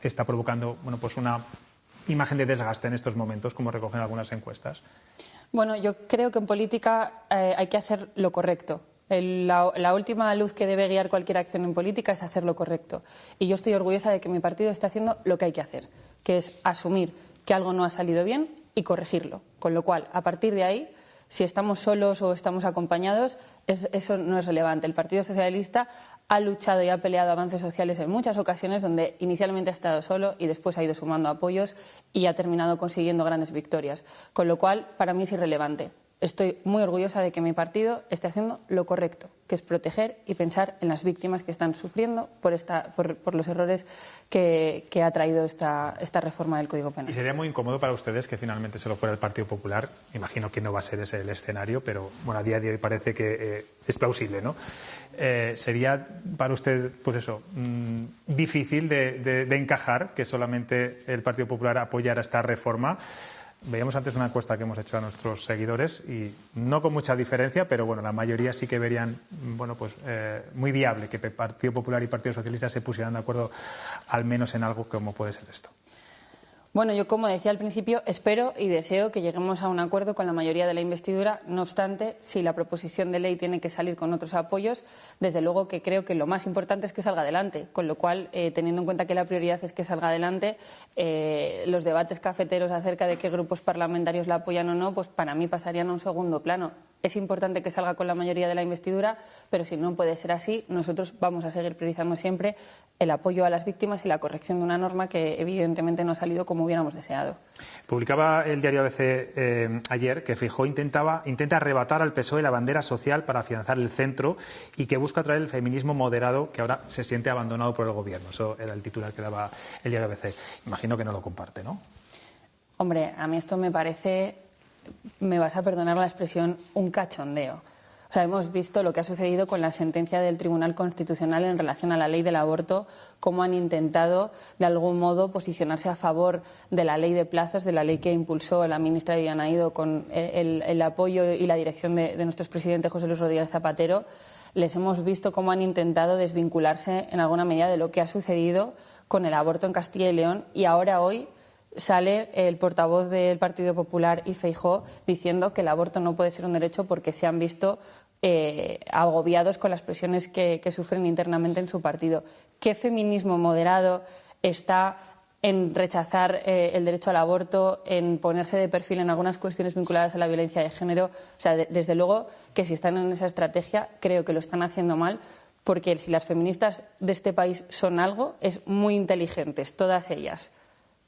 está provocando una imagen de desgaste en estos momentos, como recogen algunas encuestas. Bueno, yo creo que en política hay que hacer lo correcto. La última luz que debe guiar cualquier acción en política es hacer lo correcto. Y yo estoy orgullosa de que mi partido esté haciendo lo que hay que hacer, que es asumir que algo no ha salido bien y corregirlo. Con lo cual, a partir de ahí, si estamos solos o estamos acompañados, eso no es relevante. El Partido Socialista ha luchado y ha peleado avances sociales en muchas ocasiones donde inicialmente ha estado solo y después ha ido sumando apoyos y ha terminado consiguiendo grandes victorias. Con lo cual, para mí es irrelevante. Estoy muy orgullosa de que mi partido esté haciendo lo correcto, que es proteger y pensar en las víctimas que están sufriendo por los errores que ha traído esta reforma del Código Penal. Y sería muy incómodo para ustedes que finalmente se lo fuera el Partido Popular. Imagino que no va a ser ese el escenario, pero bueno, a día de hoy parece que es plausible, ¿no? ¿Sería para usted, pues eso, difícil de encajar que solamente el Partido Popular apoyara esta reforma? Veíamos antes una encuesta que hemos hecho a nuestros seguidores y no con mucha diferencia, pero bueno, la mayoría sí que verían muy viable que Partido Popular y Partido Socialista se pusieran de acuerdo al menos en algo como puede ser esto. Bueno, yo, como decía al principio, espero y deseo que lleguemos a un acuerdo con la mayoría de la investidura. No obstante, si la proposición de ley tiene que salir con otros apoyos, desde luego que creo que lo más importante es que salga adelante. Con lo cual, teniendo en cuenta que la prioridad es que salga adelante, los debates cafeteros acerca de qué grupos parlamentarios la apoyan o no, pues para mí pasarían a un segundo plano. Es importante que salga con la mayoría de la investidura, pero si no puede ser así, nosotros vamos a seguir priorizando siempre el apoyo a las víctimas y la corrección de una norma que evidentemente no ha salido como hubiéramos deseado. Publicaba el diario ABC ayer que Feijóo intenta arrebatar al PSOE la bandera social para afianzar el centro y que busca traer el feminismo moderado que ahora se siente abandonado por el Gobierno. Eso era el titular que daba el diario ABC. Imagino que no lo comparte, ¿no? Hombre, a mí esto me parece, me vas a perdonar la expresión, un cachondeo. O sea, hemos visto lo que ha sucedido con la sentencia del Tribunal Constitucional en relación a la ley del aborto, cómo han intentado, de algún modo, posicionarse a favor de la ley de plazos, de la ley que impulsó la ministra Viviane Aído con el apoyo y la dirección de nuestro expresidente José Luis Rodríguez Zapatero. Les hemos visto cómo han intentado desvincularse en alguna medida de lo que ha sucedido con el aborto en Castilla y León, y ahora hoy sale el portavoz del Partido Popular y Feijóo diciendo que el aborto no puede ser un derecho porque se han visto agobiados con las presiones que sufren internamente en su partido. ¿Qué feminismo moderado está en rechazar el derecho al aborto, en ponerse de perfil en algunas cuestiones vinculadas a la violencia de género? O sea, desde luego que si están en esa estrategia, creo que lo están haciendo mal, porque si las feministas de este país son algo, es muy inteligentes, todas ellas.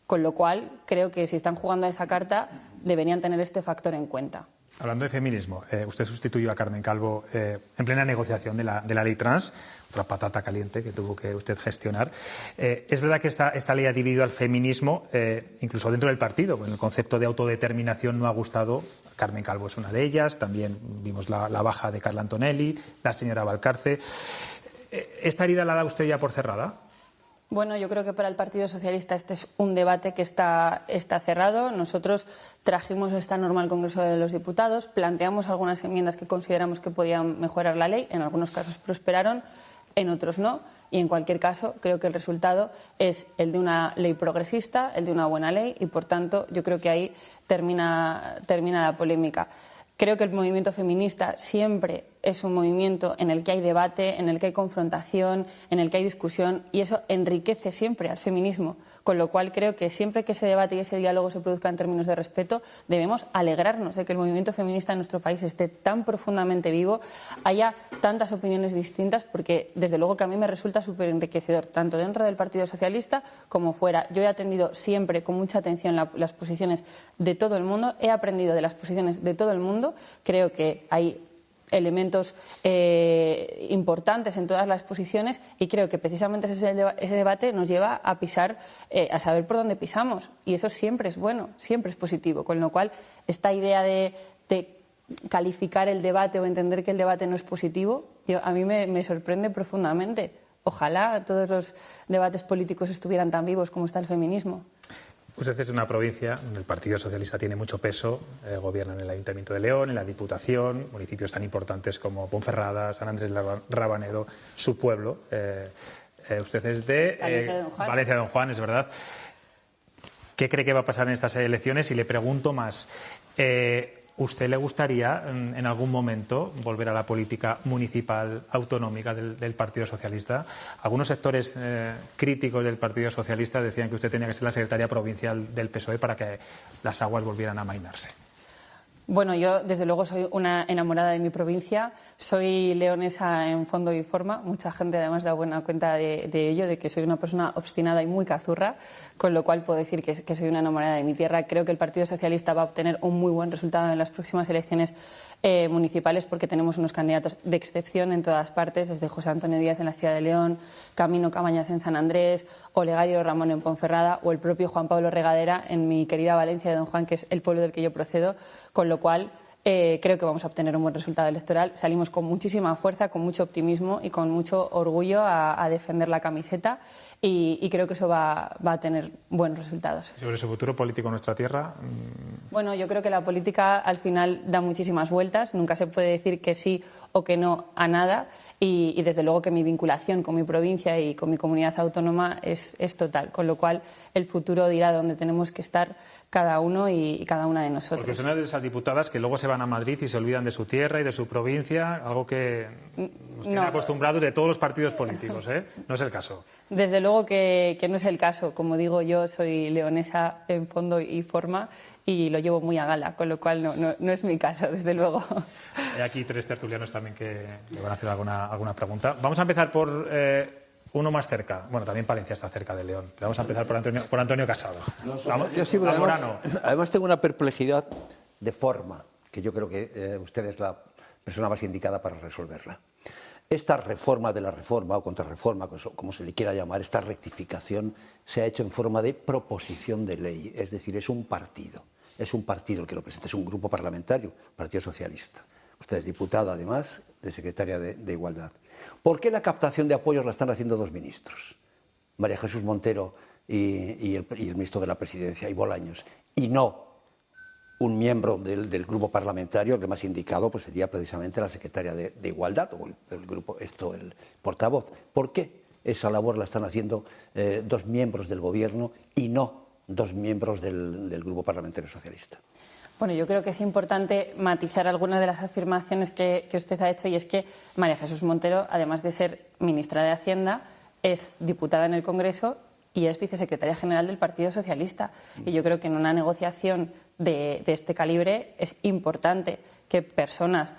Con lo cual, creo que si están jugando a esa carta, deberían tener este factor en cuenta. Hablando de feminismo, usted sustituyó a Carmen Calvo en plena negociación de la ley trans, otra patata caliente que tuvo que usted gestionar. Es verdad que esta ley ha dividido al feminismo, incluso dentro del partido. El concepto de autodeterminación no ha gustado. Carmen Calvo es una de ellas. También vimos la baja de Carla Antonelli, la señora Valcarce. ¿Esta herida la da usted ya por cerrada? Bueno, yo creo que para el Partido Socialista este es un debate que está cerrado. Nosotros trajimos esta norma al Congreso de los Diputados, planteamos algunas enmiendas que consideramos que podían mejorar la ley, en algunos casos prosperaron, en otros no, y en cualquier caso creo que el resultado es el de una ley progresista, el de una buena ley y por tanto yo creo que ahí termina la polémica. Creo que el movimiento feminista siempre es un movimiento en el que hay debate, en el que hay confrontación, en el que hay discusión y eso enriquece siempre al feminismo. Con lo cual creo que siempre que ese debate y ese diálogo se produzca en términos de respeto, debemos alegrarnos de que el movimiento feminista en nuestro país esté tan profundamente vivo, haya tantas opiniones distintas, porque desde luego que a mí me resulta súper enriquecedor, tanto dentro del Partido Socialista como fuera. Yo he atendido siempre con mucha atención las posiciones de todo el mundo, he aprendido de las posiciones de todo el mundo, creo que hay elementos importantes en todas las posiciones y creo que precisamente ese debate nos lleva a pisar, a saber por dónde pisamos y eso siempre es bueno, siempre es positivo, con lo cual esta idea de calificar el debate o entender que el debate no es positivo, a mí me sorprende profundamente. Ojalá todos los debates políticos estuvieran tan vivos como está el feminismo. Usted es una provincia, el Partido Socialista tiene mucho peso, gobierna en el Ayuntamiento de León, en la Diputación, municipios tan importantes como Ponferrada, San Andrés Rabanero, su pueblo. Usted es de Valencia de Don Juan, es verdad. ¿Qué cree que va a pasar en estas elecciones? Y le pregunto más, ¿usted le gustaría en algún momento volver a la política municipal autonómica del Partido Socialista? Algunos sectores críticos del Partido Socialista decían que usted tenía que ser la secretaria provincial del PSOE para que las aguas volvieran a amainarse. Bueno, yo desde luego soy una enamorada de mi provincia, soy leonesa en fondo y forma, mucha gente además da buena cuenta de ello, de que soy una persona obstinada y muy cazurra, con lo cual puedo decir que soy una enamorada de mi tierra. Creo que el Partido Socialista va a obtener un muy buen resultado en las próximas elecciones municipales porque tenemos unos candidatos de excepción en todas partes, desde José Antonio Díaz en la Ciudad de León, Camino Cabañas en San Andrés, Olegario Ramón en Ponferrada o el propio Juan Pablo Regadera en mi querida Valencia de Don Juan, que es el pueblo del que yo procedo, con lo cual creo que vamos a obtener un buen resultado electoral. Salimos con muchísima fuerza, con mucho optimismo y con mucho orgullo a defender la camiseta y creo que eso va a tener buenos resultados. ¿Sobre su futuro político en nuestra tierra? Bueno, yo creo que la política al final da muchísimas vueltas, nunca se puede decir que sí o que no a nada y desde luego que mi vinculación con mi provincia y con mi comunidad autónoma es total, con lo cual el futuro dirá dónde tenemos que estar cada uno y cada una de nosotros. Porque son de esas diputadas que luego se van a Madrid y se olvidan de su tierra y de su provincia, algo que nos tiene acostumbrados de todos los partidos políticos, ¿eh? No es el caso. Desde luego que no es el caso. Como digo, yo soy leonesa en fondo y forma y lo llevo muy a gala, con lo cual no es mi caso, desde luego. Hay aquí tres tertulianos también que le van a hacer alguna pregunta. Vamos a empezar por uno más cerca. Bueno, también Palencia está cerca de León. Pero vamos a empezar por Antonio Casado. Yo sí, además tengo una perplejidad de forma, que yo creo que usted es la persona más indicada para resolverla. Esta reforma de la reforma o contrarreforma, como se le quiera llamar, esta rectificación, se ha hecho en forma de proposición de ley, es decir, es un partido el que lo presenta, es un grupo parlamentario, Partido Socialista. Usted es diputada, además, de secretaria de Igualdad. ¿Por qué la captación de apoyos la están haciendo dos ministros? María Jesús Montero y el ministro de la Presidencia, y Bolaños, y no un miembro del grupo parlamentario que más indicado pues sería precisamente la secretaria de Igualdad o el portavoz? ¿Por qué esa labor la están haciendo dos miembros del Gobierno y no dos miembros del grupo parlamentario socialista? Bueno, yo creo que es importante matizar algunas de las afirmaciones que usted ha hecho y es que María Jesús Montero, además de ser ministra de Hacienda, es diputada en el Congreso y es vicesecretaria general del Partido Socialista. Y yo creo que en una negociación de este calibre es importante que personas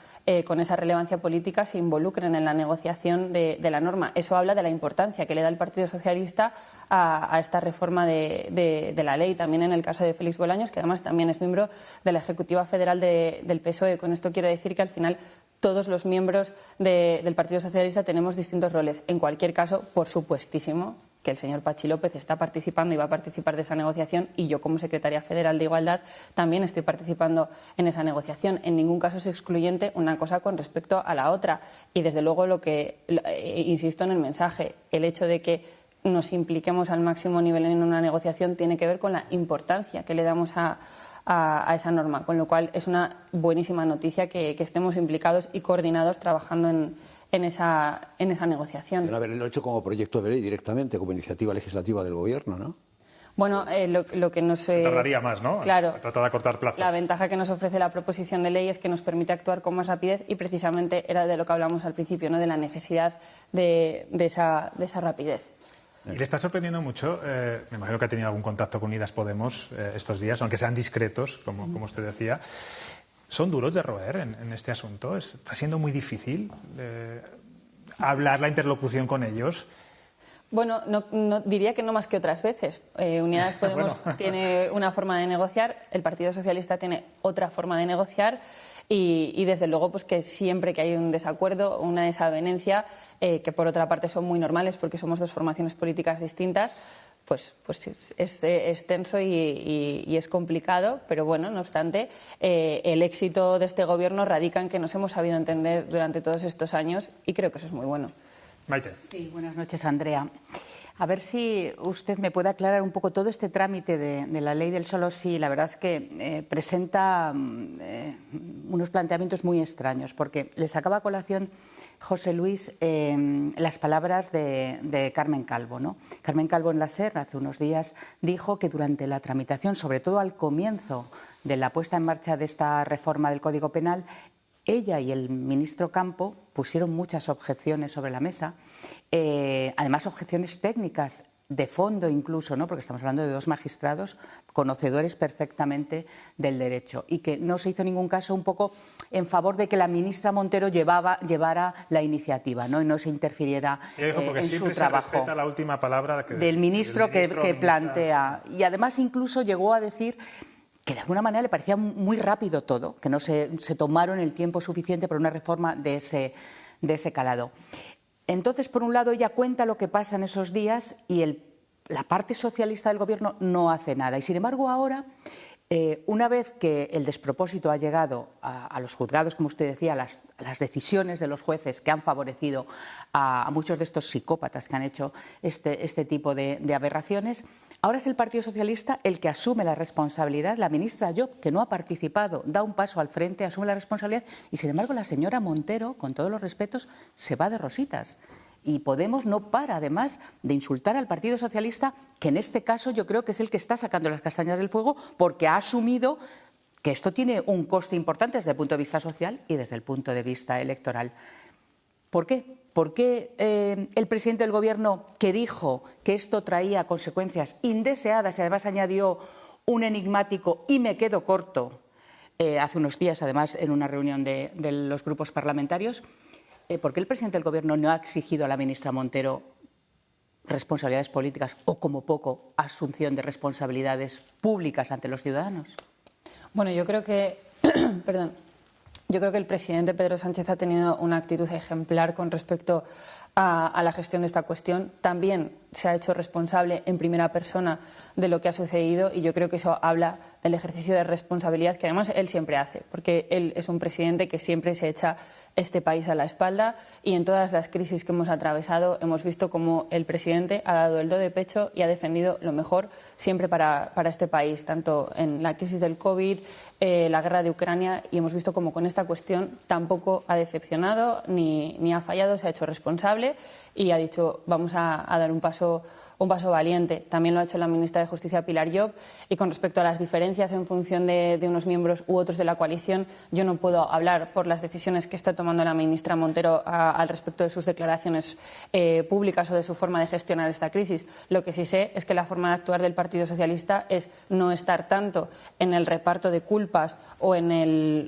con esa relevancia política se involucren en la negociación de la norma. Eso habla de la importancia que le da el Partido Socialista a esta reforma de la ley. También en el caso de Félix Bolaños, que además también es miembro de la Ejecutiva Federal del PSOE. Con esto quiero decir que al final todos los miembros del Partido Socialista tenemos distintos roles. En cualquier caso, por supuestísimo, que el señor Pachi López está participando y va a participar de esa negociación y yo como secretaria federal de Igualdad también estoy participando en esa negociación. En ningún caso es excluyente una cosa con respecto a la otra y desde luego insisto en el mensaje, el hecho de que nos impliquemos al máximo nivel en una negociación tiene que ver con la importancia que le damos a esa norma, con lo cual es una buenísima noticia que estemos implicados y coordinados trabajando en esa negociación. Deben haberlo hecho como proyecto de ley directamente, como iniciativa legislativa del Gobierno, ¿no? Bueno, lo que nos... tardaría más, ¿no? Claro. Se trata de acortar plazos. La ventaja que nos ofrece la proposición de ley es que nos permite actuar con más rapidez y precisamente era de lo que hablamos al principio, ¿no? De la necesidad de esa rapidez. ¿Y le está sorprendiendo mucho? Me imagino que ha tenido algún contacto con Unidas Podemos estos días, aunque sean discretos, como usted decía. ¿Son duros de roer en este asunto? ¿Está siendo muy difícil hablar la interlocución con ellos? Bueno, no, diría que no más que otras veces. Unidas Podemos tiene una forma de negociar, el Partido Socialista tiene otra forma de negociar y desde luego pues que siempre que hay un desacuerdo o una desavenencia, que por otra parte son muy normales porque somos dos formaciones políticas distintas, pues es tenso y es complicado, pero bueno, no obstante, el éxito de este gobierno radica en que nos hemos sabido entender durante todos estos años y creo que eso es muy bueno. Maite. Sí, buenas noches, Andrea. A ver si usted me puede aclarar un poco todo este trámite de la ley del solo sí. La verdad es que presenta unos planteamientos muy extraños, porque le sacaba a colación José Luis las palabras de Carmen Calvo, ¿no? Carmen Calvo en la SER hace unos días dijo que durante la tramitación, sobre todo al comienzo de la puesta en marcha de esta reforma del Código Penal, ella y el ministro Campo pusieron muchas objeciones sobre la mesa, además objeciones técnicas, de fondo incluso, ¿no? Porque estamos hablando de dos magistrados conocedores perfectamente del derecho y que no se hizo ningún caso un poco en favor de que la ministra Montero llevara la iniciativa, ¿no? Y no se interfiriera en su trabajo. Se respeta la última palabra del ministro que plantea. Y además incluso llegó a decir que de alguna manera le parecía muy rápido todo, que no se tomaron el tiempo suficiente para una reforma de ese calado. Entonces, por un lado, ella cuenta lo que pasa en esos días y la parte socialista del Gobierno no hace nada. Y, sin embargo, ahora, una vez que el despropósito ha llegado a los juzgados, como usted decía, a las decisiones de los jueces que han favorecido a muchos de estos psicópatas que han hecho este tipo de aberraciones, ahora es el Partido Socialista el que asume la responsabilidad. La ministra Llop, que no ha participado, da un paso al frente, asume la responsabilidad y, sin embargo, la señora Montero, con todos los respetos, se va de rositas. Y Podemos no para, además, de insultar al Partido Socialista, que en este caso yo creo que es el que está sacando las castañas del fuego porque ha asumido que esto tiene un coste importante desde el punto de vista social y desde el punto de vista electoral. ¿Por qué? ¿Por qué el presidente del Gobierno, que dijo que esto traía consecuencias indeseadas y además añadió un enigmático "y me quedo corto", hace unos días, además, en una reunión de los grupos parlamentarios, ¿por qué el presidente del Gobierno no ha exigido a la ministra Montero responsabilidades políticas o, como poco, asunción de responsabilidades públicas ante los ciudadanos? Bueno, yo creo que... Perdón. Yo creo que el presidente Pedro Sánchez ha tenido una actitud ejemplar con respecto a la gestión de esta cuestión. También se ha hecho responsable en primera persona de lo que ha sucedido y yo creo que eso habla del ejercicio de responsabilidad que además él siempre hace, porque él es un presidente que siempre se echa este país a la espalda y en todas las crisis que hemos atravesado hemos visto cómo el presidente ha dado el do de pecho y ha defendido lo mejor siempre para este país, tanto en la crisis del COVID, la guerra de Ucrania, y hemos visto cómo con esta cuestión tampoco ha decepcionado ni ha fallado, se ha hecho responsable y ha dicho vamos a dar un paso valiente. También lo ha hecho la ministra de Justicia, Pilar Llop, y con respecto a las diferencias en función de unos miembros u otros de la coalición, yo no puedo hablar por las decisiones que está tomando la ministra Montero al respecto de sus declaraciones públicas o de su forma de gestionar esta crisis. Lo que sí sé es que la forma de actuar del Partido Socialista es no estar tanto en el reparto de culpas o en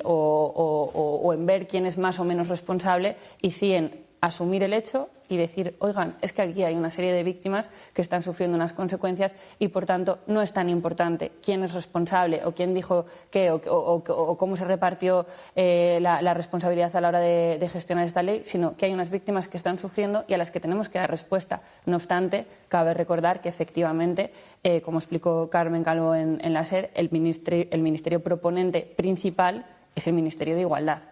ver quién es más o menos responsable, y sí en asumir el hecho y decir, oigan, es que aquí hay una serie de víctimas que están sufriendo unas consecuencias y, por tanto, no es tan importante quién es responsable o quién dijo qué o cómo se repartió la responsabilidad a la hora de gestionar esta ley, sino que hay unas víctimas que están sufriendo y a las que tenemos que dar respuesta. No obstante, cabe recordar que, efectivamente, como explicó Carmen Calvo en la SER, el ministerio proponente principal es el Ministerio de Igualdad.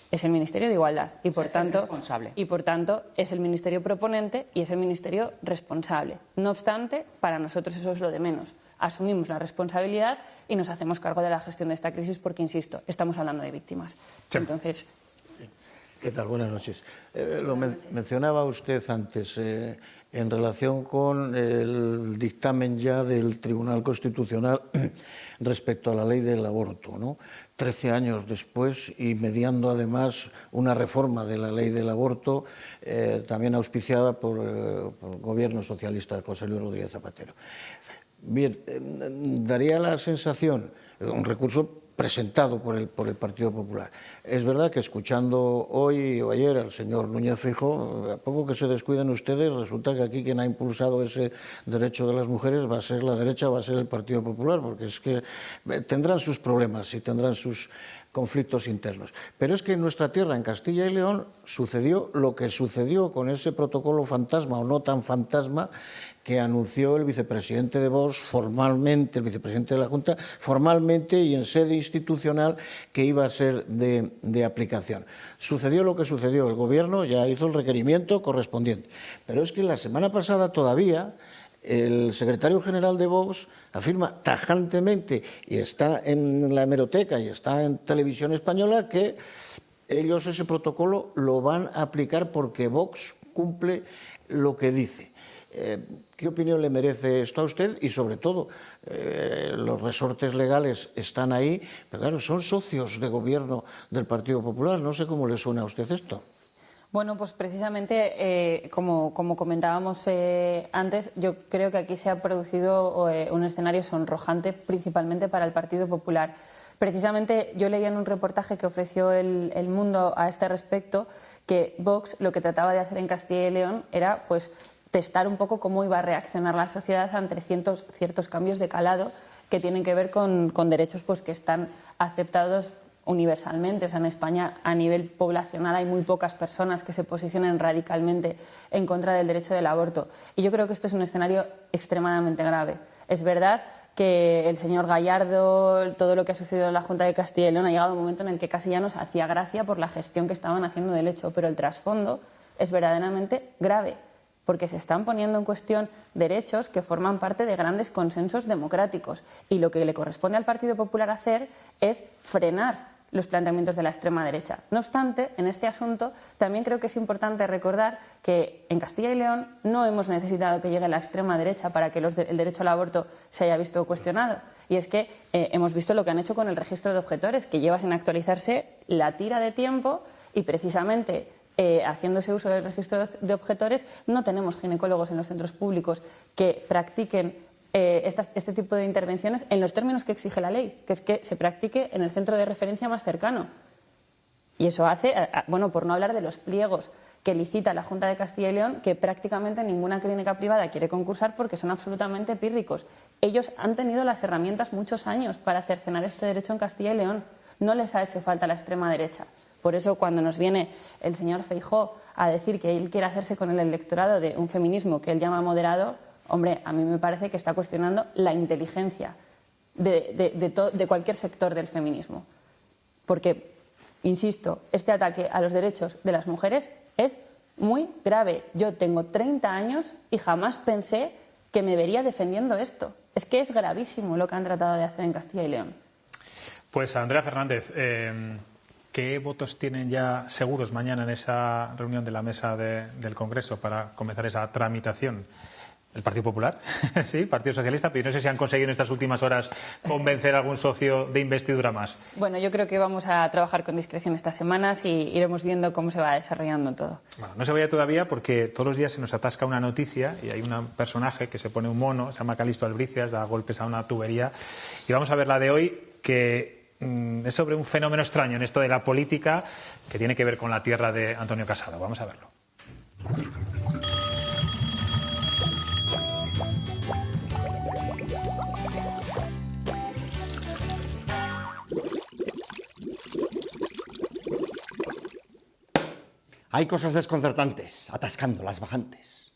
Es el Ministerio de Igualdad y por tanto es el ministerio proponente y es el ministerio responsable. No obstante, para nosotros eso es lo de menos. Asumimos la responsabilidad y nos hacemos cargo de la gestión de esta crisis porque, insisto, estamos hablando de víctimas. Sí. Entonces, ¿Qué tal? Buenas noches. Mencionaba usted antes en relación con el dictamen ya del Tribunal Constitucional respecto a la ley del aborto, ¿no? 13 años después y mediando además una reforma de la ley del aborto también auspiciada por el gobierno socialista de José Luis Rodríguez Zapatero. Bien, daría la sensación, un recurso presentado por el Partido Popular. Es verdad que escuchando hoy o ayer al señor Núñez Feijóo, a poco que se descuiden ustedes, resulta que aquí quien ha impulsado ese derecho de las mujeres va a ser la derecha, va a ser el Partido Popular, porque es que tendrán sus problemas y tendrán sus conflictos internos. Pero es que en nuestra tierra, en Castilla y León, sucedió lo que sucedió con ese protocolo fantasma o no tan fantasma que anunció el vicepresidente de Vox formalmente, el vicepresidente de la Junta, formalmente y en sede institucional que iba a ser de aplicación. Sucedió lo que sucedió, el Gobierno ya hizo el requerimiento correspondiente. Pero es que la semana pasada todavía el secretario general de Vox afirma tajantemente, y está en la hemeroteca y está en Televisión Española, que ellos ese protocolo lo van a aplicar porque Vox cumple lo que dice. ¿Qué opinión le merece esto a usted? Y sobre todo, los resortes legales están ahí, pero claro, son socios de gobierno del Partido Popular. No sé cómo le suena a usted esto. Bueno, pues precisamente, como comentábamos antes, yo creo que aquí se ha producido un escenario sonrojante principalmente para el Partido Popular. Precisamente yo leía en un reportaje que ofreció El Mundo a este respecto que Vox lo que trataba de hacer en Castilla y León era pues testar un poco cómo iba a reaccionar la sociedad ante ciertos cambios de calado que tienen que ver con derechos pues que están aceptados universalmente. O sea, en España a nivel poblacional hay muy pocas personas que se posicionen radicalmente en contra del derecho del aborto. Y yo creo que esto es un escenario extremadamente grave. Es verdad que el señor Gallardo, todo lo que ha sucedido en la Junta de Castilla y León, ha llegado un momento en el que casi ya nos hacía gracia por la gestión que estaban haciendo del hecho, pero el trasfondo es verdaderamente grave, porque se están poniendo en cuestión derechos que forman parte de grandes consensos democráticos. Y lo que le corresponde al Partido Popular hacer es frenar los planteamientos de la extrema derecha. No obstante, en este asunto también creo que es importante recordar que en Castilla y León no hemos necesitado que llegue la extrema derecha para que el derecho al aborto se haya visto cuestionado. Y es que hemos visto lo que han hecho con el registro de objetores, que lleva sin actualizarse la tira de tiempo y precisamente haciéndose uso del registro de objetores no tenemos ginecólogos en los centros públicos que practiquen este tipo de intervenciones en los términos que exige la ley, que es que se practique en el centro de referencia más cercano. Y eso hace, bueno, por no hablar de los pliegos que licita la Junta de Castilla y León, que prácticamente ninguna clínica privada quiere concursar porque son absolutamente pírricos. Ellos han tenido las herramientas muchos años para cercenar este derecho en Castilla y León. No les ha hecho falta la extrema derecha. Por eso, cuando nos viene el señor Feijóo a decir que él quiere hacerse con el electorado de un feminismo que él llama moderado, hombre, a mí me parece que está cuestionando la inteligencia de cualquier sector del feminismo. Porque, insisto, este ataque a los derechos de las mujeres es muy grave. Yo tengo 30 años y jamás pensé que me vería defendiendo esto. Es que es gravísimo lo que han tratado de hacer en Castilla y León. Pues Andrea Fernández, ¿qué votos tienen ya seguros mañana en esa reunión de la mesa del Congreso para comenzar esa tramitación? ¿El Partido Popular? Sí, Partido Socialista, pero no sé si han conseguido en estas últimas horas convencer a algún socio de investidura más. Bueno, yo creo que vamos a trabajar con discreción estas semanas y iremos viendo cómo se va desarrollando todo. Bueno, no se vaya todavía porque todos los días se nos atasca una noticia y hay un personaje que se pone un mono, se llama Calixto Albricias, da golpes a una tubería. Y vamos a ver la de hoy, que es sobre un fenómeno extraño en esto de la política que tiene que ver con la tierra de Antonio Casado. Vamos a verlo. Hay cosas desconcertantes, atascando las bajantes.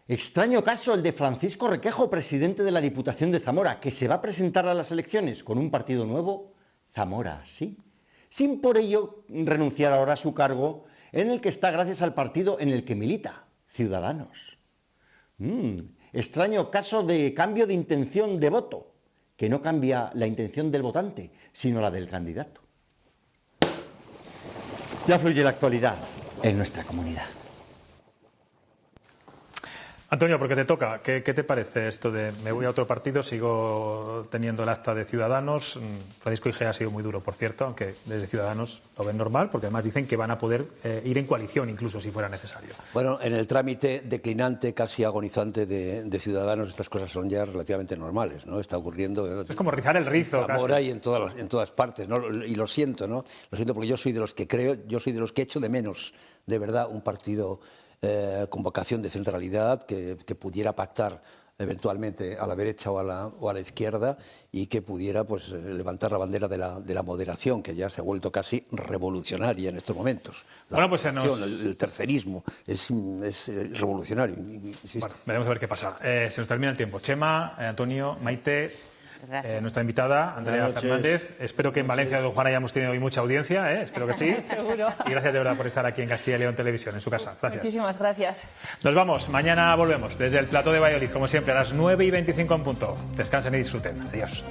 Extraño caso el de Francisco Requejo, presidente de la Diputación de Zamora, que se va a presentar a las elecciones con un partido nuevo, Zamora, sí, sin por ello renunciar ahora a su cargo en el que está gracias al partido en el que milita, Ciudadanos. Extraño caso de cambio de intención de voto, que no cambia la intención del votante, sino la del candidato. Ya fluye la actualidad en nuestra comunidad. Antonio, porque te toca, ¿qué te parece esto de me voy a otro partido, sigo teniendo el acta de Ciudadanos? Francisco Igea ha sido muy duro, por cierto, aunque desde Ciudadanos lo ven normal, porque además dicen que van a poder ir en coalición incluso si fuera necesario. Bueno, en el trámite declinante, casi agonizante de Ciudadanos, estas cosas son ya relativamente normales, ¿no? Está ocurriendo... Es como rizar el rizo, en Zamora y en todas partes, ¿no? Y lo siento, ¿no? Lo siento porque yo soy de los que creo, yo soy de los que echo de menos, de verdad, un partido con vocación de centralidad que pudiera pactar eventualmente a la derecha o a la izquierda y que pudiera pues levantar la bandera de la moderación, que ya se ha vuelto casi revolucionaria en estos momentos. Bueno, pues el tercerismo es revolucionario. Bueno, veremos a ver qué pasa. Se nos termina el tiempo. Chema, Antonio, Maite... nuestra invitada, Andrea Fernández. Espero que en Valencia de Don Juan hayamos tenido hoy mucha audiencia, espero que sí. Seguro. Y gracias de verdad por estar aquí en Castilla y León Televisión, en su casa. Gracias. Muchísimas gracias. Nos vamos, mañana volvemos desde el plató de Valladolid, como siempre, a las 9:25 en punto. Descansen y disfruten. Adiós.